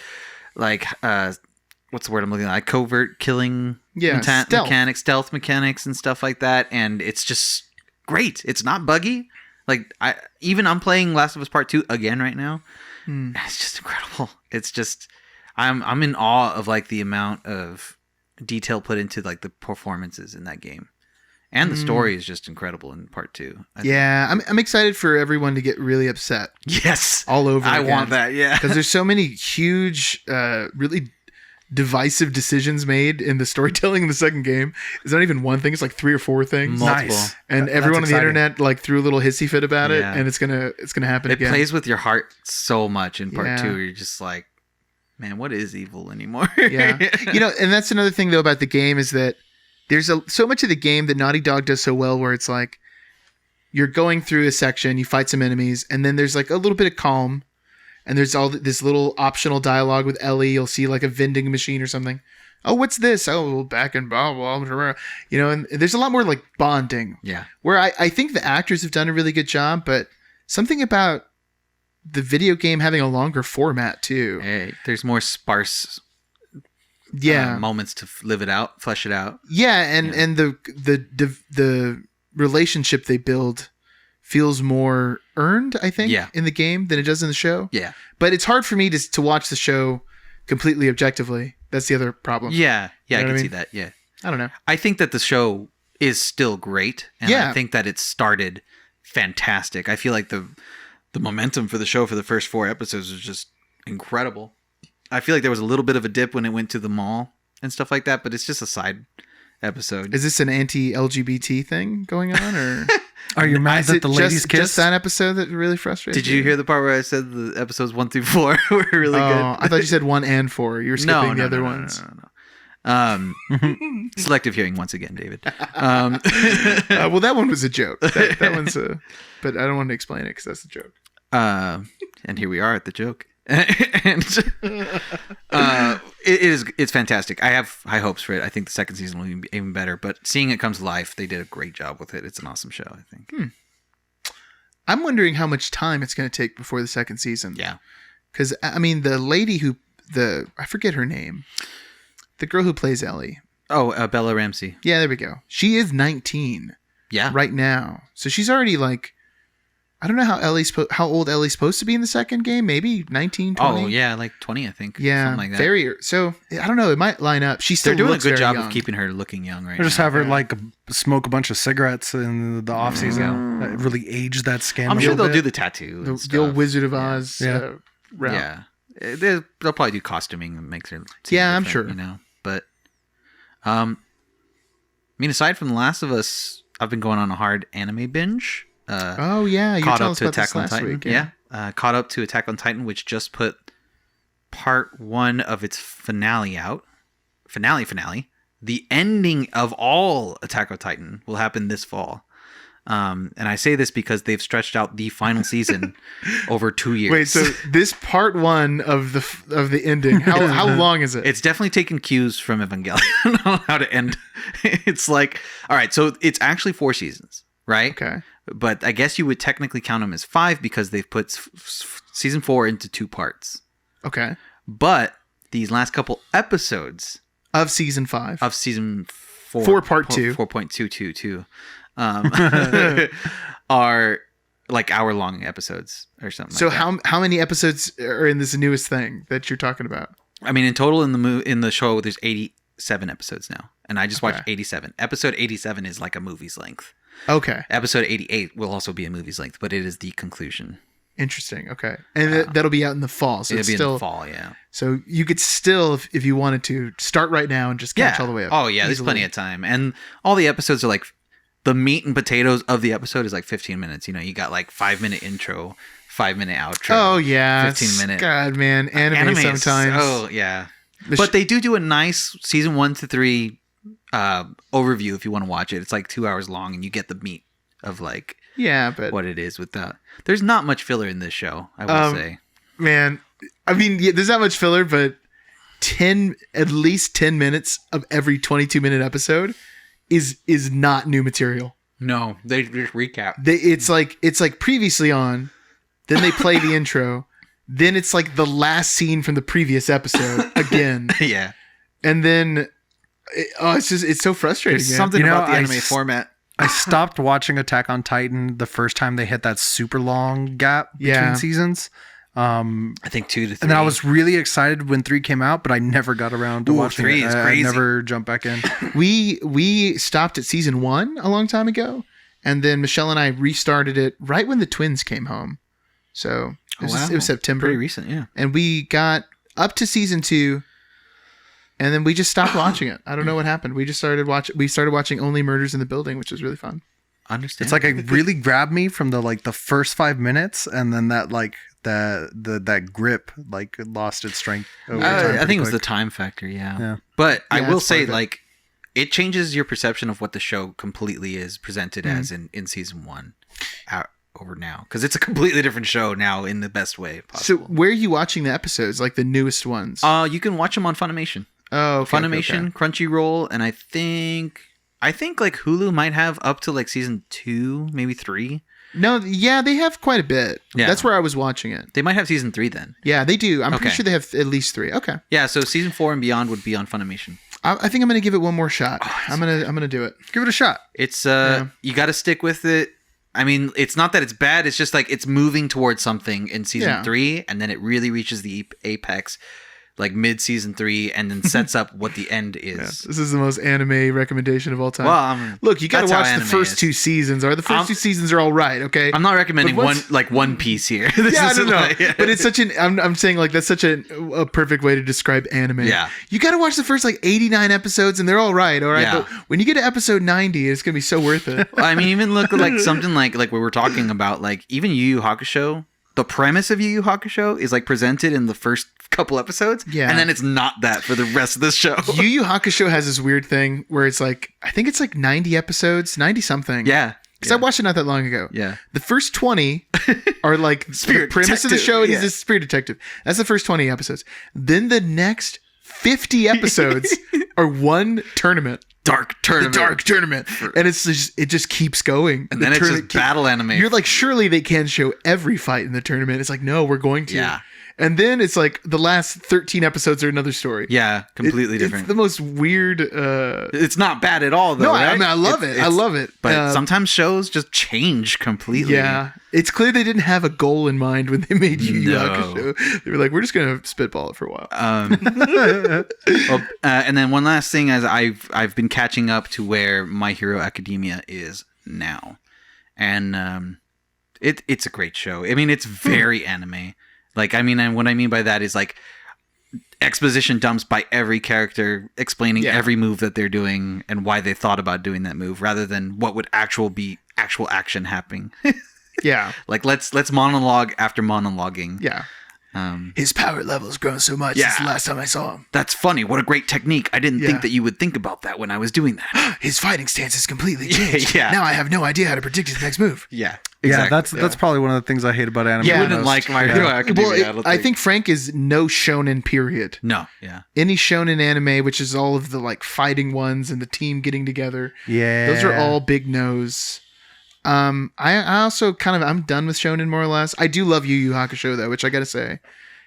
like what's the word I'm looking at? Like covert killing stealth mechanics and stuff like that, and it's just great. It's not buggy. Like I'm playing Last of Us Part 2 again right now. It's just incredible. It's just I'm in awe of like the amount of detail put into like the performances in that game. And the story is just incredible in Part 2. I'm excited for everyone to get really upset. Yes. All over I again. want that, yeah. Because there's so many huge, really divisive decisions made in the storytelling in the second game. It's not even one thing. It's like 3 or 4 things. Multiple. Nice. And everyone on the internet like threw a little hissy fit about it. Yeah. And it's gonna happen again. It plays with your heart so much in Part 2. Yeah. You're just like, man, what is evil anymore? Yeah. And that's another thing though about the game is that there's so much of the game that Naughty Dog does so well where it's like you're going through a section, you fight some enemies, and then there's like a little bit of calm, and there's all this little optional dialogue with Ellie. You'll see like a vending machine or something. Oh, what's this? Oh, back and blah, blah, blah. And there's a lot more like bonding. Yeah. Where I think the actors have done a really good job, but something about the video game having a longer format too. Hey, there's more sparse moments to live it out, flesh it out. Yeah, and the relationship they build feels more earned, I think, in the game than it does in the show. Yeah. But it's hard for me to watch the show completely objectively. That's the other problem. Yeah. Yeah, You know I what can I see mean? that. Yeah. I don't know. I think that the show is still great, and I think that it started fantastic. I feel like the momentum for the show for the first 4 episodes was just incredible. I feel like there was a little bit of a dip when it went to the mall and stuff like that, but it's just a side episode. Is this an anti-LGBT thing going on, or Are you mad that the ladies kissed? Just that episode that really frustrated Did you hear the part where I said the episodes 1 through 4 were really good? I thought you said 1 and 4. You were skipping the other ones. No. Selective hearing once again, David. Well, that one was a joke. That one's but I don't want to explain it because that's a joke. And here we are at the joke. And it's fantastic. I have high hopes for it. I think the second season will be even better. But seeing it come to life, they did a great job with it. It's an awesome show, I think. I'm wondering how much time it's going to take before the second season. Yeah, because I mean, the lady I forget her name, the girl who plays Ellie. Oh, Bella Ramsey. Yeah, there we go. She is 19. Yeah, right now. So she's already like, I don't know how old Ellie's supposed to be in the second game. Maybe 19, 20. Oh yeah, like 20, I think. Yeah, something like that. So I don't know. It might line up. They're doing a good job young. of keeping her looking young right Or just now. have her like smoke a bunch of cigarettes in the off season. That really age that skin. I'm a sure little they'll bit. do the tattoo. The and old stuff. Wizard of Oz route. Yeah, they'll probably do costuming that makes her. seem I'm different, sure. But I mean, aside from The Last of Us, I've been going on a hard anime binge. Oh yeah, you caught told up us to about this Attack on last Titan. week. Yeah, caught up to Attack on Titan, which just put part 1 of its finale out. Finale. The ending of all Attack on Titan will happen this fall. And I say this because they've stretched out the final season over 2 years. Wait, so this part 1 of the ending, how long is it? It's definitely taken cues from Evangelion on how to end. It's like, all right, so it's actually 4 seasons, right? Okay. But I guess you would technically count them as 5 because they've put season 4 into 2 parts. Okay. But these last couple episodes Of season 5. of season 4, 4 part 2. 4.222, are like hour-long episodes or something. So like that. how many episodes are in this newest thing that you're talking about? I mean, in total in the show, there's 87 episodes now, and I just watched Okay. 87. Episode 87 is like a movie's length. Okay. Episode 88 will also be a movie's length, but it is the conclusion. Interesting. Okay. And that'll be out in the fall. So It'll it's be still in the fall, yeah. So you could still, if you wanted to, start right now and just catch all the way up. Oh, yeah, there's easily. plenty of time. And all the episodes are like, the meat and potatoes of the episode is like 15 minutes. You know, you got like 5-minute intro, 5-minute outro. Oh, yeah. 15-minute. God, man. Anime is- sometimes. Oh, yeah. The But they do a nice season 1 to 3 overview if you want to watch it. It's like 2 hours long, and you get the meat of like yeah, but what it is with that. There's not much filler in this show, I will say. man, I mean, yeah, there's not much filler, but at least 10 minutes of every 22-minute episode is not new material. No, they just recap. It's like previously on, then they play the intro, Then it's like the last scene from the previous episode again. Yeah. And then it's so frustrating. There's man. something You know, about the I anime s- format. I stopped watching Attack on Titan the first time they hit that super long gap between Yeah. seasons. I think 2 to 3. And then I was really excited when 3 came out, but I never got around to Ooh, watching 3 it. is I crazy. never jumped back in. We stopped at season 1 a long time ago, and then Michelle and I restarted it right when the twins came home. So it was September. Pretty recent, yeah. And we got up to season 2, and then we just stopped watching it. I don't know what happened. We started watching Only Murders in the Building, which was really fun. Understand. It's like it really grabbed me from the first 5 minutes, and then that grip lost its strength over time. I think it was the quick. time factor, yeah. Yeah. But I Yeah, will that's part say, of it. like, it changes your perception of what the show completely is presented as in season 1 over now. Because it's a completely different show now in the best way So possible. where are you watching the episodes, like the newest ones? You can watch them on Funimation. Oh, okay, Funimation, okay. Crunchyroll, and I think like Hulu might have up to like season 2, maybe 3. No, yeah, they have quite a bit. Yeah. That's where I was watching it. They might have season 3 then. Yeah, they do. I'm Okay. pretty sure they have at least 3. Okay. Yeah, so season 4 and beyond would be on Funimation. I think I'm gonna give it one more shot. Oh, I'm gonna do it. Give it a shot. It's Yeah. you got to stick with it. I mean, it's not that it's bad. It's just like it's moving towards something in season Yeah. 3, and then it really reaches the apex, like mid season 3, and then sets up what the end is. This is the most anime recommendation of all time. Well, Look, you got to that's how watch the anime first is. 2 seasons. Or the first I'm- 2 seasons are all right. Okay. I'm not recommending But once- One Piece here. This Yeah, I isn't don't know. like- But it's such an. I'm saying like that's such a perfect way to describe anime. Yeah. You got to watch the first like 89 episodes, and they're all right. All right. Yeah. But when you get to episode 90, it's gonna be so worth it. I mean, even look at like something like we were talking about, like even Yu Yu Hakusho. The premise of Yu Yu Hakusho is like presented in the first couple episodes, Yeah. and then it's not that for the rest of the show. Yu Yu Hakusho has this weird thing where it's like I think it's like 90 episodes, 90 something. Yeah, Because I watched it not that long ago. yeah. The first 20 are like the Spirit premise of the detective, show, and yeah. he's a spirit detective. That's the first 20 episodes. Then the next 50 episodes are one tournament. Dark tournament. The dark tournament. And it just keeps going. And then it's just battle anime. You're like, surely they can show every fight in the tournament. It's like, no, we're going to. Yeah. And then it's like the last 13 episodes are another story. Yeah, completely It's different. the most weird. It's not bad at all, though. No, right? I mean, I love it. I love it. But sometimes shows just change completely. Yeah, it's clear they didn't have a goal in mind when they made Yu Yu No. Hakusho. They were like, we're just gonna spitball it for a while. Well, and then one last thing, as I've been catching up to where My Hero Academia is now, and it's a great show. I mean, it's very anime. Like, I mean, and what I mean by that is like exposition dumps by every character explaining Yeah. every move that they're doing and why they thought about doing that move, rather than what would actual action happening. Yeah, Like let's monologue after monologuing. yeah. Um, His power level's grown so much Yeah. since the last time I saw him. that's funny. What a great technique. I didn't Yeah. think that you would think about that when I was doing that. His fighting stance has completely changed. Yeah. Now I have no idea how to predict his next move. Yeah. Yeah, exactly. that's probably one of the things I hate about anime. Yeah. the You wouldn't most. like My Hero Academia. Well, don't I think Frank is no shonen period. No. Yeah. Any shonen anime, which is all of the like fighting ones and the team getting together, Yeah, those are all big no's. I also I'm done with shonen more or less. I do love Yu Yu Hakusho though, which I gotta say,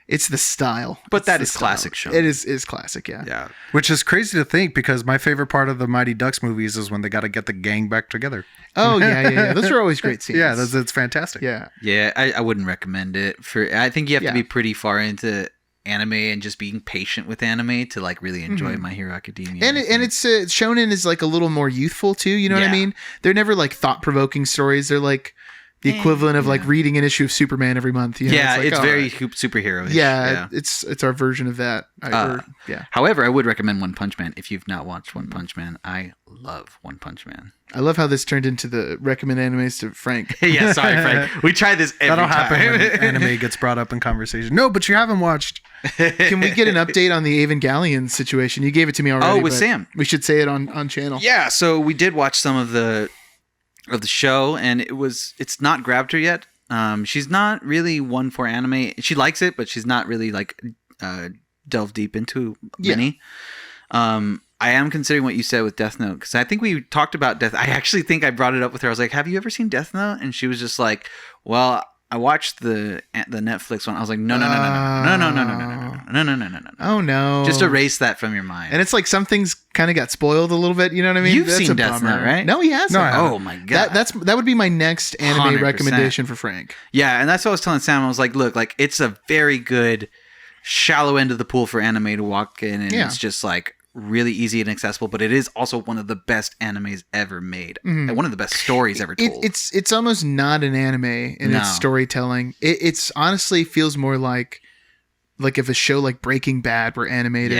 it's the style. But It's that the is classic style. shonen. It is classic, yeah. Yeah. Which is crazy to think because my favorite part of the Mighty Ducks movies is when they got to get the gang back together. Oh yeah. Those are always great scenes. Yeah, that's fantastic. yeah. Yeah. I wouldn't recommend it I think you have Yeah. to be pretty far into anime and just being patient with anime to like really enjoy My Hero Academia. And it's shonen is like a little more youthful too. You know what I Yeah. mean? They're never like thought provoking stories. They're like the equivalent of like reading an issue of Superman every month. You know? yeah, like, it's all very right. superhero. Yeah, it's our version of that. Yeah, However, I would recommend One Punch Man if you've not watched One Punch Man. I love One Punch Man. I love how this turned into the recommend animes to Frank. Yeah, sorry, Frank. We try this every That'll happen time. when anime gets brought up in conversation. No, but you haven't watched. Can we get an update on the Evangelion situation? You gave it to me already. Oh, with but Sam. We should say it on channel. Yeah, so we did watch some of the show, and it's not grabbed her yet. She's not really one for anime. She likes it, but she's not really like delved deep into many. I am considering what you said with Death Note, because I think we talked about Death. I actually think I brought it up with her. I was like, "Have you ever seen Death Note?" And she was just like, "Well, I watched the Netflix one. I was like, no. Oh no! Just erase that from your mind. And it's like some things kind of got spoiled a little bit. You know what I mean? You've That's seen a Death bummer. Note, right? No, he hasn't. No, I haven't. Oh my god. That would be my next anime 100%. recommendation for Frank. Yeah, and that's what I was telling Sam. I was like, look, like it's a very good shallow end of the pool for anime to walk in, and it's just like really easy and accessible, but it is also one of the best animes ever made, and one of the best stories ever told. It's almost not an anime in its storytelling. It's honestly feels more like if a show like Breaking Bad were animated,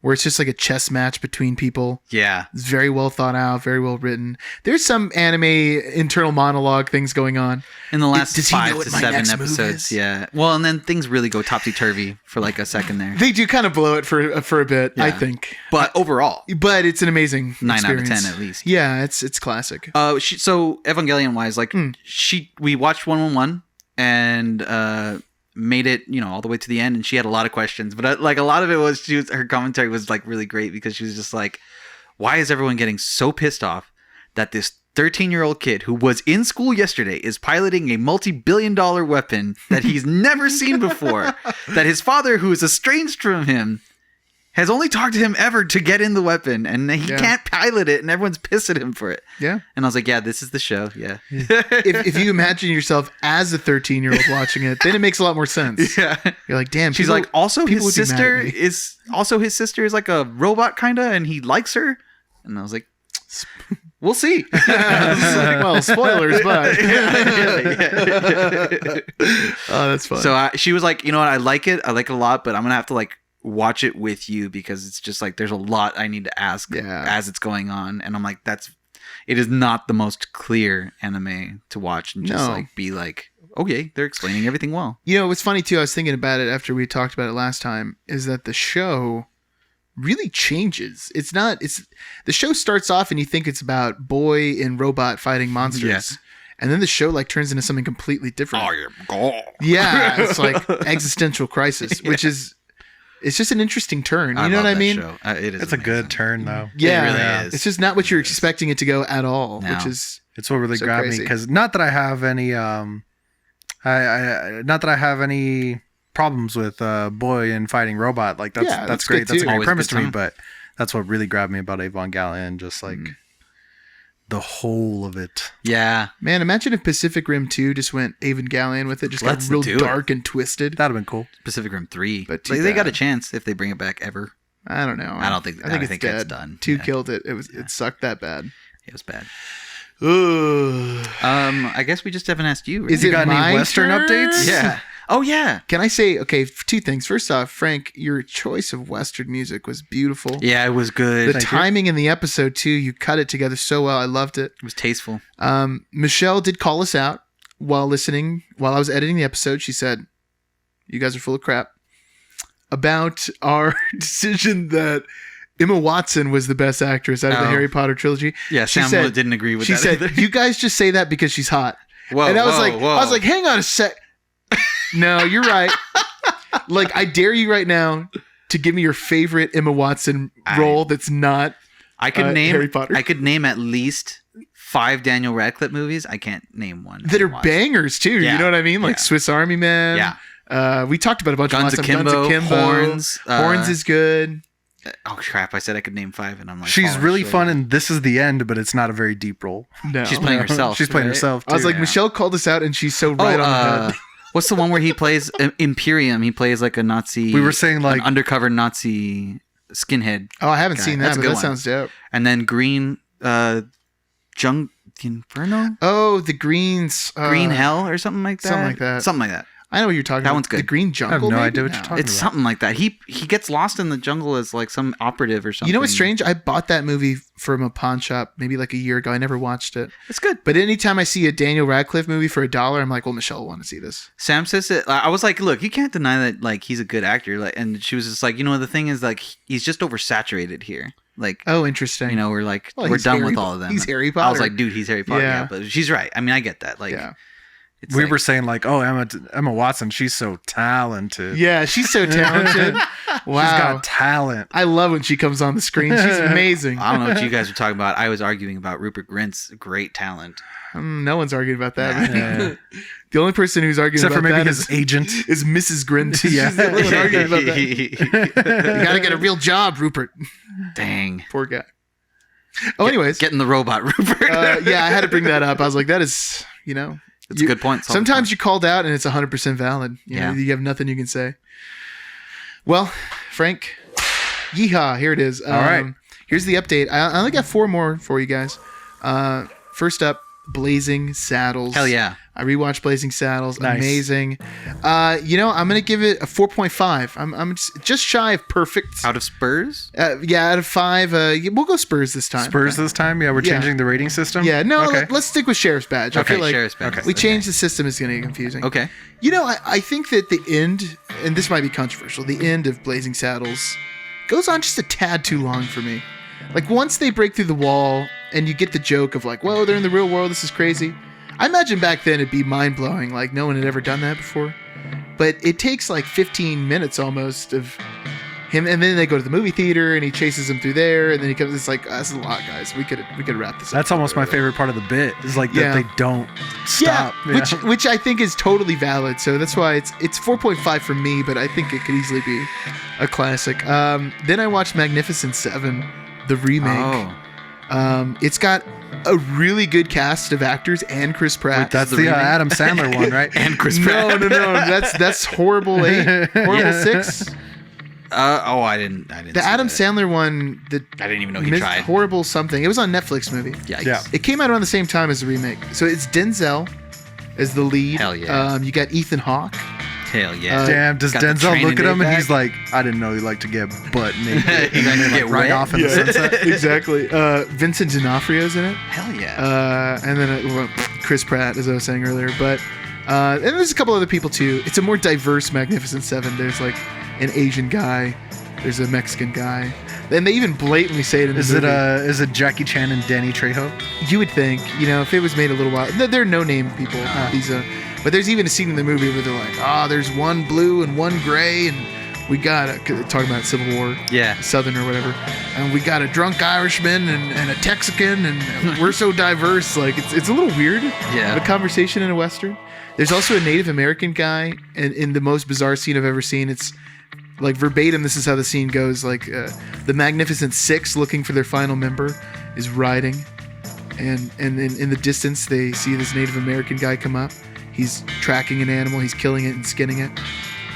where it's just like a chess match between people. Yeah, it's very well thought out, very well written. There's some anime internal monologue things going on in the last Does he 5 know what to my 7 next move episodes. is? Yeah, well, and then things really go topsy-turvy for like a second there. They do kind of blow it for a bit, I think. But overall, it's an amazing 9 experience. out of 10 at least. Yeah, it's classic. So Evangelion wise, like we watched 111 and made it, all the way to the end, and she had a lot of questions, but like a lot of it was her commentary was like really great, because she was just like, why is everyone getting so pissed off that this 13-year-old kid who was in school yesterday is piloting a multi-billion-dollar weapon that he's never seen before, that his father, who is estranged from him, has only talked to him ever to get in the weapon, and he can't pilot it, and everyone's pissed at him for it. Yeah. And I was like, yeah, this is the show. Yeah. if you imagine yourself as a 13-year-old watching it, then it makes a lot more sense. Yeah. You're like, damn. She's like, also his sister me. is like a robot kind of, and he likes her. And I was like, we'll see. Well, spoilers, but oh, that's fun. So she was like, you know what? I like it a lot, but I'm gonna have to like watch it with you, because it's just like there's a lot I need to ask as it's going on. And I'm like, it is not the most clear anime to watch and just like be like, okay, they're explaining everything well. What's funny too, I was thinking about it after we talked about it last time, is that the show really changes. The show starts off and you think it's about boy and robot fighting monsters. Yes. And then the show like turns into something completely different. I am God. Yeah, it's like existential crisis, which is, it's just an interesting turn. You know what I mean? It is. It's a good turn though. Yeah, it really is. It's just not what you're expecting it to go at all, No. which is It's what really so grabbed crazy. me, because not that I have any not that I have any problems with boy and fighting robot. Like that's great. good That's a too. great Always premise good to me. time. But that's what really grabbed me about Evangelion. Just like the whole of it. Yeah. Man, imagine if Pacific Rim 2 just went Evangelion with it, just Let's got real do it. dark and twisted. That'd have been cool. Pacific Rim 3. But Like, too they got a bad. chance if they bring it back ever. I don't know. I think it's it's dead. done. 2 Yeah. killed it. It sucked that bad. It was bad. Ugh. I guess we just haven't asked you. Right? Is You it got any my Western turn? updates? Yeah. Oh yeah. Can I say, okay, 2 things. First off, Frank, your choice of Western music was beautiful. Yeah, it was good. The timing in the episode too, you cut it together so well. I loved it. It was tasteful. Michelle did call us out while I was editing the episode. She said, "You guys are full of crap," about our decision that Emma Watson was the best actress out of the Harry Potter trilogy. Yeah, She Sam said- didn't agree with She that. said, either. "You guys just say that because she's hot." Whoa, And I was whoa. like, hang on a sec. No, you're right. Like, I dare you right now to give me your favorite Emma Watson role that's not I could name Harry Potter. I could name at least 5 Daniel Radcliffe movies. I can't name one that are Watch. bangers too. Yeah, You know what I mean? Like yeah. Swiss Army Man. Yeah. We talked about a bunch Guns of last time. Akimbo, Horns, Horns is good. Oh crap! I said I could name 5, and I'm like, She's falling really short. fun, and this is the end, but it's not a very deep role. No. She's playing herself. She's playing right? herself too. I was like, Yeah. Michelle called us out and she's so right on the head. What's the one where he plays Imperium? He plays like a Nazi. We were saying, like- an undercover Nazi skinhead, Oh, I haven't guy. seen That's that, a but good that one. sounds dope. and then Green the Inferno, Oh, the Greens. Green Hell, or something like that. something like that. Something like that. I know what you're talking That about. one's good. The Green Jungle. no maybe? idea what you're talking It's about. something like that. He gets lost in the jungle as like some operative or something. You know what's strange? I bought that movie from a pawn shop maybe like a year ago. I never watched it. It's good. But anytime I see a Daniel Radcliffe movie for $1, I'm like, well, Michelle will want to see this. Sam says it. I was like, look, you can't deny that like he's a good actor. Like, and she was just like, the thing is like he's just oversaturated here. Like, Oh, interesting. we're like Well, we're he's done Harry with all of them. He's Harry I Potter. was like, dude, he's Harry Potter. Yeah. Yeah, but she's right. I mean, I get that. Like, Yeah. It's We like- were saying like, oh, Emma Watson, she's so talented. Yeah, she's so talented. Wow. She's got talent. I love when she comes on the screen. She's amazing. I don't know what you guys are talking about. I was arguing about Rupert Grint's great talent. No one's arguing about that. Yeah. The only person who's arguing Except for about maybe that his agent. is Mrs. Grint. Yeah. She's the only one arguing about that. You gotta get a real job, Rupert. Dang. Poor guy. Oh, anyways. Getting the robot, Rupert. Yeah, I had to bring that up. I was like, that is, you know. That's a good point. Solid Sometimes point. you're called out and it's 100% valid. You know, Yeah. you have nothing you can say. Well, Frank, yeehaw, here it is. All right. Here's the update. I only got 4 more for you guys. First up, Blazing Saddles. Hell yeah. I rewatched Blazing Saddles. Nice. Amazing. You know, I'm going to give it a 4.5. I'm just shy of perfect. Out of Spurs? Yeah, out of 5. We'll go Spurs this time. Spurs this time? Yeah, we're Yeah. changing the rating system? Yeah, no, Okay. let's stick with Sheriff's Badge. I Okay, feel like Sheriff's Badge. Okay. we changed the system is going to get confusing. Okay. You know, I think that the end, and this might be controversial, the end of Blazing Saddles goes on just a tad too long for me. Like, once they break through the wall and you get the joke of like, whoa, they're in the real world, this is crazy. I imagine back then it'd be mind-blowing, like no one had ever done that before. But it takes like 15 minutes almost of him, and then they go to the movie theater and he chases them through there, and then he comes, it's like, that's a lot, guys. We could wrap this up. That's almost my favorite part of the bit. Is like Yeah. that they don't stop. Yeah, which I think is totally valid. So that's why it's 4.5 for me, but I think it could easily be a classic. Then I watched Magnificent Seven, the remake. Oh. It's got a really good cast of actors and Chris Pratt. That's the the remake? Adam Sandler one, right? And Chris no, Pratt. no, that's Horrible 8, Horrible Yeah. 6. I didn't. The see Adam that. Sandler one, the I didn't even know he tried. Horrible something. It was on Netflix movie. Yikes. Yeah. It came out around the same time as the remake. So it's Denzel as the lead. Hell yeah. You got Ethan Hawke. Hell yeah. Damn, does Got the Denzel training look at day him and back. he's like, I didn't know you like to get butt naked. He And likes then to they, get ride wet? off in the sunset. Exactly. Vincent D'Onofrio's in it. Hell yeah. And then Chris Pratt, as I was saying earlier. But and there's a couple other people too. It's a more diverse Magnificent Seven. There's like an Asian guy. There's a Mexican guy. And they even blatantly say it in the Is movie. is it Jackie Chan and Danny Trejo? You would think, you know, if it was made a little while. They're no-name people. These, but there's even a scene in the movie where they're like, there's one blue and one gray, and we got talking about Civil War, Yeah. Southern or whatever, and we got a drunk Irishman and a Texican, and we're so diverse. Like it's a little weird. Yeah. A conversation in a Western. There's also a Native American guy, and in the most bizarre scene I've ever seen, it's like verbatim. This is how the scene goes. Like the Magnificent Six, looking for their final member, is riding, and in the distance they see this Native American guy come up. He's tracking an animal. He's killing it and skinning it.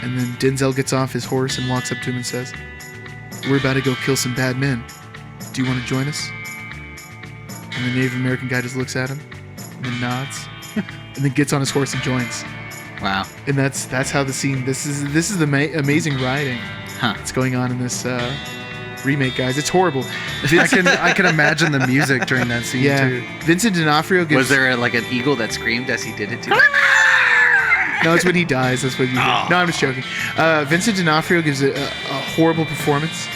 And then Denzel gets off his horse and walks up to him and says, "We're about to go kill some bad men. Do you want to join us?" And the Native American guy just looks at him and then nods, and then gets on his horse and joins. Wow. And that's how the scene. This is the amazing writing Huh. that's going on in this remake, guys. It's horrible. I can imagine the music during that scene Yeah, too. Vincent D'Onofrio gives. Was there like an eagle that screamed as he did it too? No, it's when he dies. That's what you do. Oh. No, I'm just joking. Vincent D'Onofrio gives a horrible performance.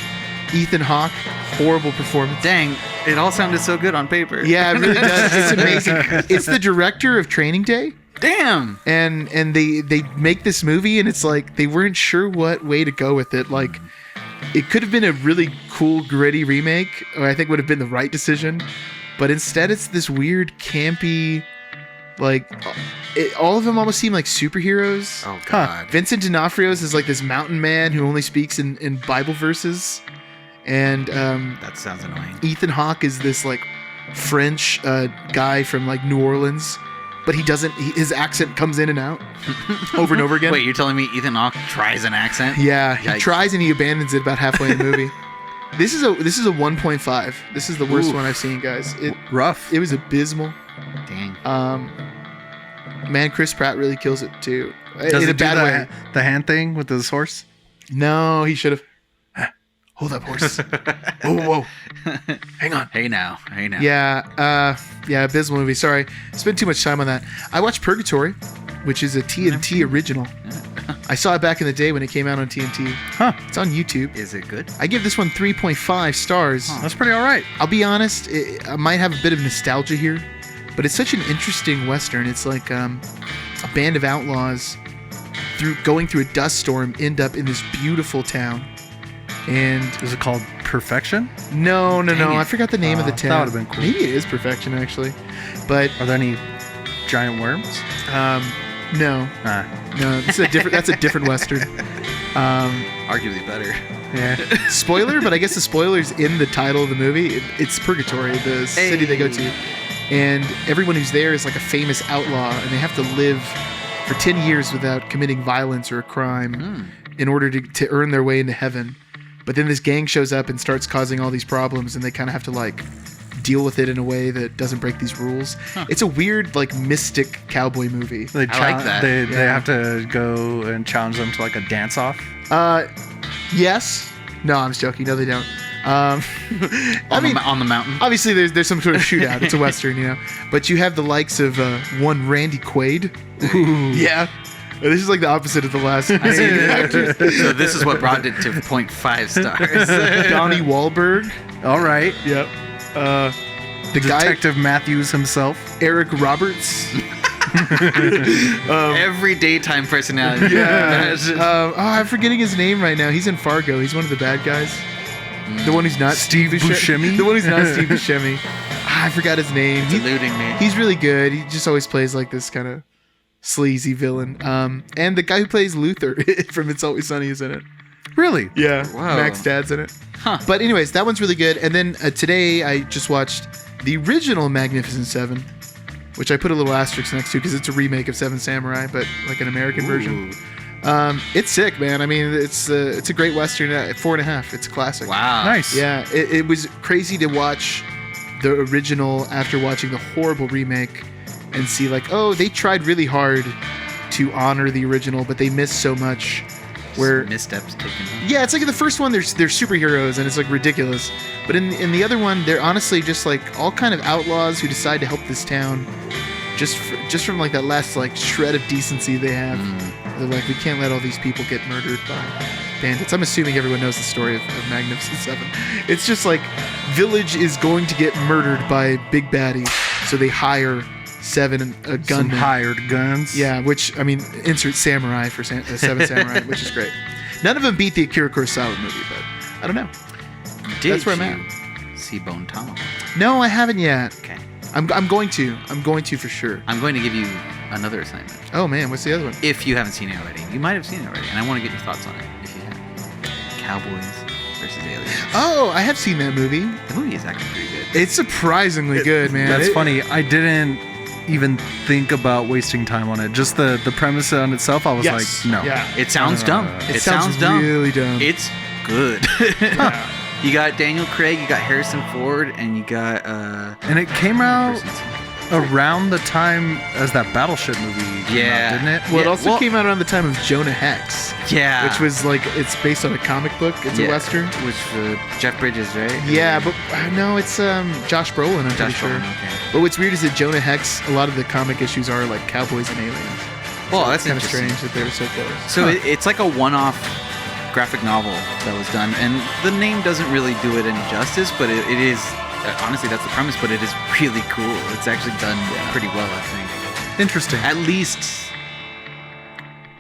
Ethan Hawke, horrible performance. Dang, it all sounded so good on paper. Yeah, it really does. It's amazing. It's the director of Training Day, Damn. and they make this movie, and it's like they weren't sure what way to go with it. Like, it could have been a really cool, gritty remake, or I think would have been the right decision. But instead, it's this weird, campy, like, all of them almost seem like superheroes. Oh god. Vincent D'Onofrio's is like this mountain man who only speaks in Bible verses. And That sounds annoying. Ethan Hawke is this like French guy from like New Orleans, but his accent comes in and out over and over again. Wait, you're telling me Ethan Hawke tries an accent? Yeah, he Yikes. tries and he abandons it about halfway in the movie. This is a 1.5. This is the worst Oof. one I've seen, guys. Rough. It was abysmal. Dang. Man, Chris Pratt really kills it too. Does In it a do bad way. the hand thing with his horse? No, he should have. Hold up, horse. Whoa. Hang on. Hey now. Yeah, abysmal movie. Sorry, spent too much time on that. I watched Purgatory, which is a TNT original. I saw it back in the day when it came out on TNT. Huh. It's on YouTube. Is it good? I give this one 3.5 stars. That's pretty all right. I'll be honest, I might have a bit of nostalgia here, but it's such an interesting Western. It's like a band of outlaws going through a dust storm end up in this beautiful town. And Is it called Perfection? no, Dang it. I forgot the name of the town. that would've been cool. Maybe it is Perfection, actually. But Are there any giant worms? no, that's a different Western. Arguably better. Yeah. Spoiler, but I guess the spoiler's in the title of the movie. It's Purgatory, the city they go to. And everyone who's there is like a famous outlaw, and they have to live for 10 years without committing violence or a crime in order to earn their way into heaven. But then this gang shows up and starts causing all these problems, and they kind of have to like deal with it in a way that doesn't break these rules. It's a weird, like, mystic cowboy movie. They I like that. They Yeah. have to go and challenge them to like a dance off. Yes. No, I'm just joking. No, they don't. I mean, on the mountain. obviously there's some sort of shootout. It's a Western, you know. But you have the likes of one Randy Quaid. Yeah. This is like the opposite of the last actor. So this is what brought it to 0.5 stars. Donnie Wahlberg. All right. Yep. The guy, Detective Matthews himself. Eric Roberts. Every daytime personality. Yeah. I'm forgetting his name right now. He's in Fargo. He's one of the bad guys. The one who's not Steve Buscemi? The one who's not Steve Buscemi. I forgot his name. Eluding me. He's really good. He just always plays like this kind of sleazy villain. And the guy who plays Luther from It's Always Sunny is in it. Really? Yeah. Whoa. Max Dad's in it. Huh. But anyways, that one's really good. And then today I just watched the original Magnificent Seven, which I put a little asterisk next to because it's a remake of Seven Samurai, but like an American version. It's sick, man. I mean, it's a great Western at 4.5. It's a classic. Wow. Nice. Yeah, it was crazy to watch the original after watching the horrible remake and see like, oh, they tried really hard to honor the original, but they missed so much. Where Missteps taken. yeah, it's like in the first one, they're superheroes and it's like ridiculous, but in the other one, they're honestly just like all kind of outlaws who decide to help this town, just from like that last like shred of decency they have. They're like, we can't let all these people get murdered by bandits. I'm assuming everyone knows the story of Magnificent Seven. It's just like village is going to get murdered by big baddie, so they hire Seven a Some gunman. hired guns. Yeah, which, I mean, insert samurai for Seven Samurai, which is great. None of them beat the Akira Kurosawa movie, but I don't know. Did That's where I'm you see Bone Tomahawk? No, I haven't yet. Okay. I'm going to. I'm going to for sure. I'm going to give you another assignment. Oh, man, what's the other one? If you haven't seen it already. You might have seen it already, and I want to get your thoughts on it if you have. Cowboys versus Aliens. Oh, I have seen that movie. The movie is actually pretty good. It's surprisingly good, man. That's funny. I didn't even think about wasting time on it. Just the premise on itself, I was Yes. like, no. Yeah. It sounds dumb. It sounds dumb. really dumb. It's good. Yeah. You got Daniel Craig, you got Harrison Ford, and you got And it came out around the time as that Battleship movie came Yeah. out, didn't it? Well, it Yeah, also well- came out around the time of Jonah Hex, yeah, which was like, it's based on a comic book. It's a Western. which Jeff Bridges, right? Yeah, but no, it's Josh Brolin, I'm pretty Josh sure. Brolin, okay. But what's weird is that Jonah Hex, a lot of the comic issues are like cowboys and aliens. Well, that's Kind of interesting. strange that they were so close. So it's like a one-off graphic novel that was done, and the name doesn't really do it any justice, but it is honestly that's the premise, but it is really cool. It's actually done pretty well, I think. Interesting. At least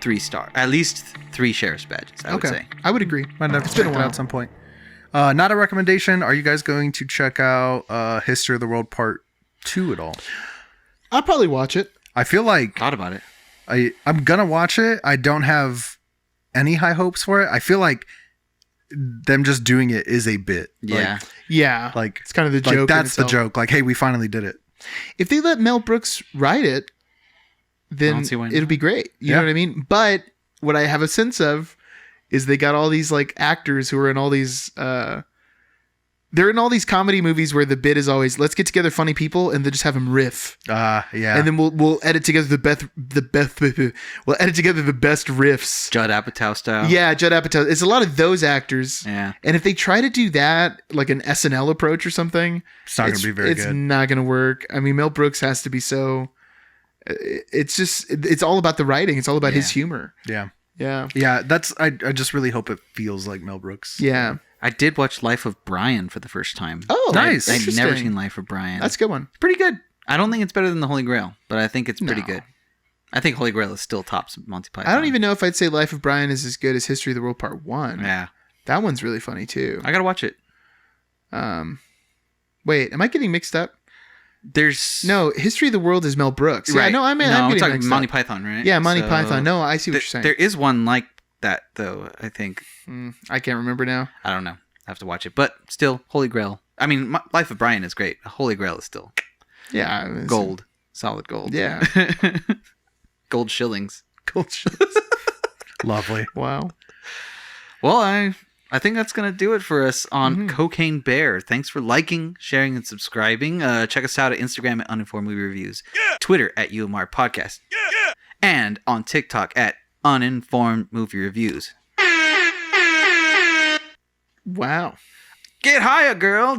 3 star, at least 3 sheriff's badges, I would say. I would agree. Might have to It's been check a it out while. at some point. Not a recommendation. Are you guys going to check out History of the World Part 2 at all? I'll probably watch it. I feel like Thought about it. I'm gonna watch it. I don't have any high hopes for it. I feel like them just doing it is a bit. Yeah. Yeah. Like It's kind of the like joke. in that's the itself. joke. Like, hey, we finally did it. If they let Mel Brooks write it, I then don't see why not. it'll be great. You Yeah. know what I mean? But what I have a sense of is they got all these like actors who are in all these they're in all these comedy movies where the bit is always let's get together funny people and then just have them riff. Yeah. And then we'll edit together we'll edit together the best riffs. Judd Apatow style. Yeah, Judd Apatow. It's a lot of those actors. Yeah. And if they try to do that, like an SNL approach or something, It's not gonna be very it's good. not going to work. I mean, Mel Brooks has to be so. It's all about the writing. It's all about his humor. Yeah. Yeah. Yeah. That's I just really hope it feels like Mel Brooks. Yeah. I did watch Life of Brian for the first time. Oh, Nice. I'd interesting. never seen Life of Brian. That's a good one. pretty good. I don't think it's better than The Holy Grail, but I think it's pretty No. good. I think Holy Grail is still tops Monty Python. I don't even know if I'd say Life of Brian is as good as History of the World Part 1. Yeah. That one's really funny too. I gotta watch it. Wait, am I getting mixed up? There's No, History of the World is Mel Brooks. right. Yeah, no, I'm we're getting talking mixed Monty up. Python, right? Yeah, Monty So, Python. No, I see what you're saying. There is one like that though. I think I can't remember now. I don't know. I have to watch it, but still, Holy Grail. I mean, Life of Brian is great. Holy Grail is still Yeah, it's- gold, solid gold. Yeah. Gold shillings. Gold shillings. Lovely. Wow. Well, I think that's going to do it for us on Cocaine Bear. Thanks for liking, sharing, and subscribing. Check us out at Instagram at Uninformed Movie Reviews, Twitter at UMR Podcast, and on TikTok at Uninformed Movie Reviews. Wow. Get higher, girl.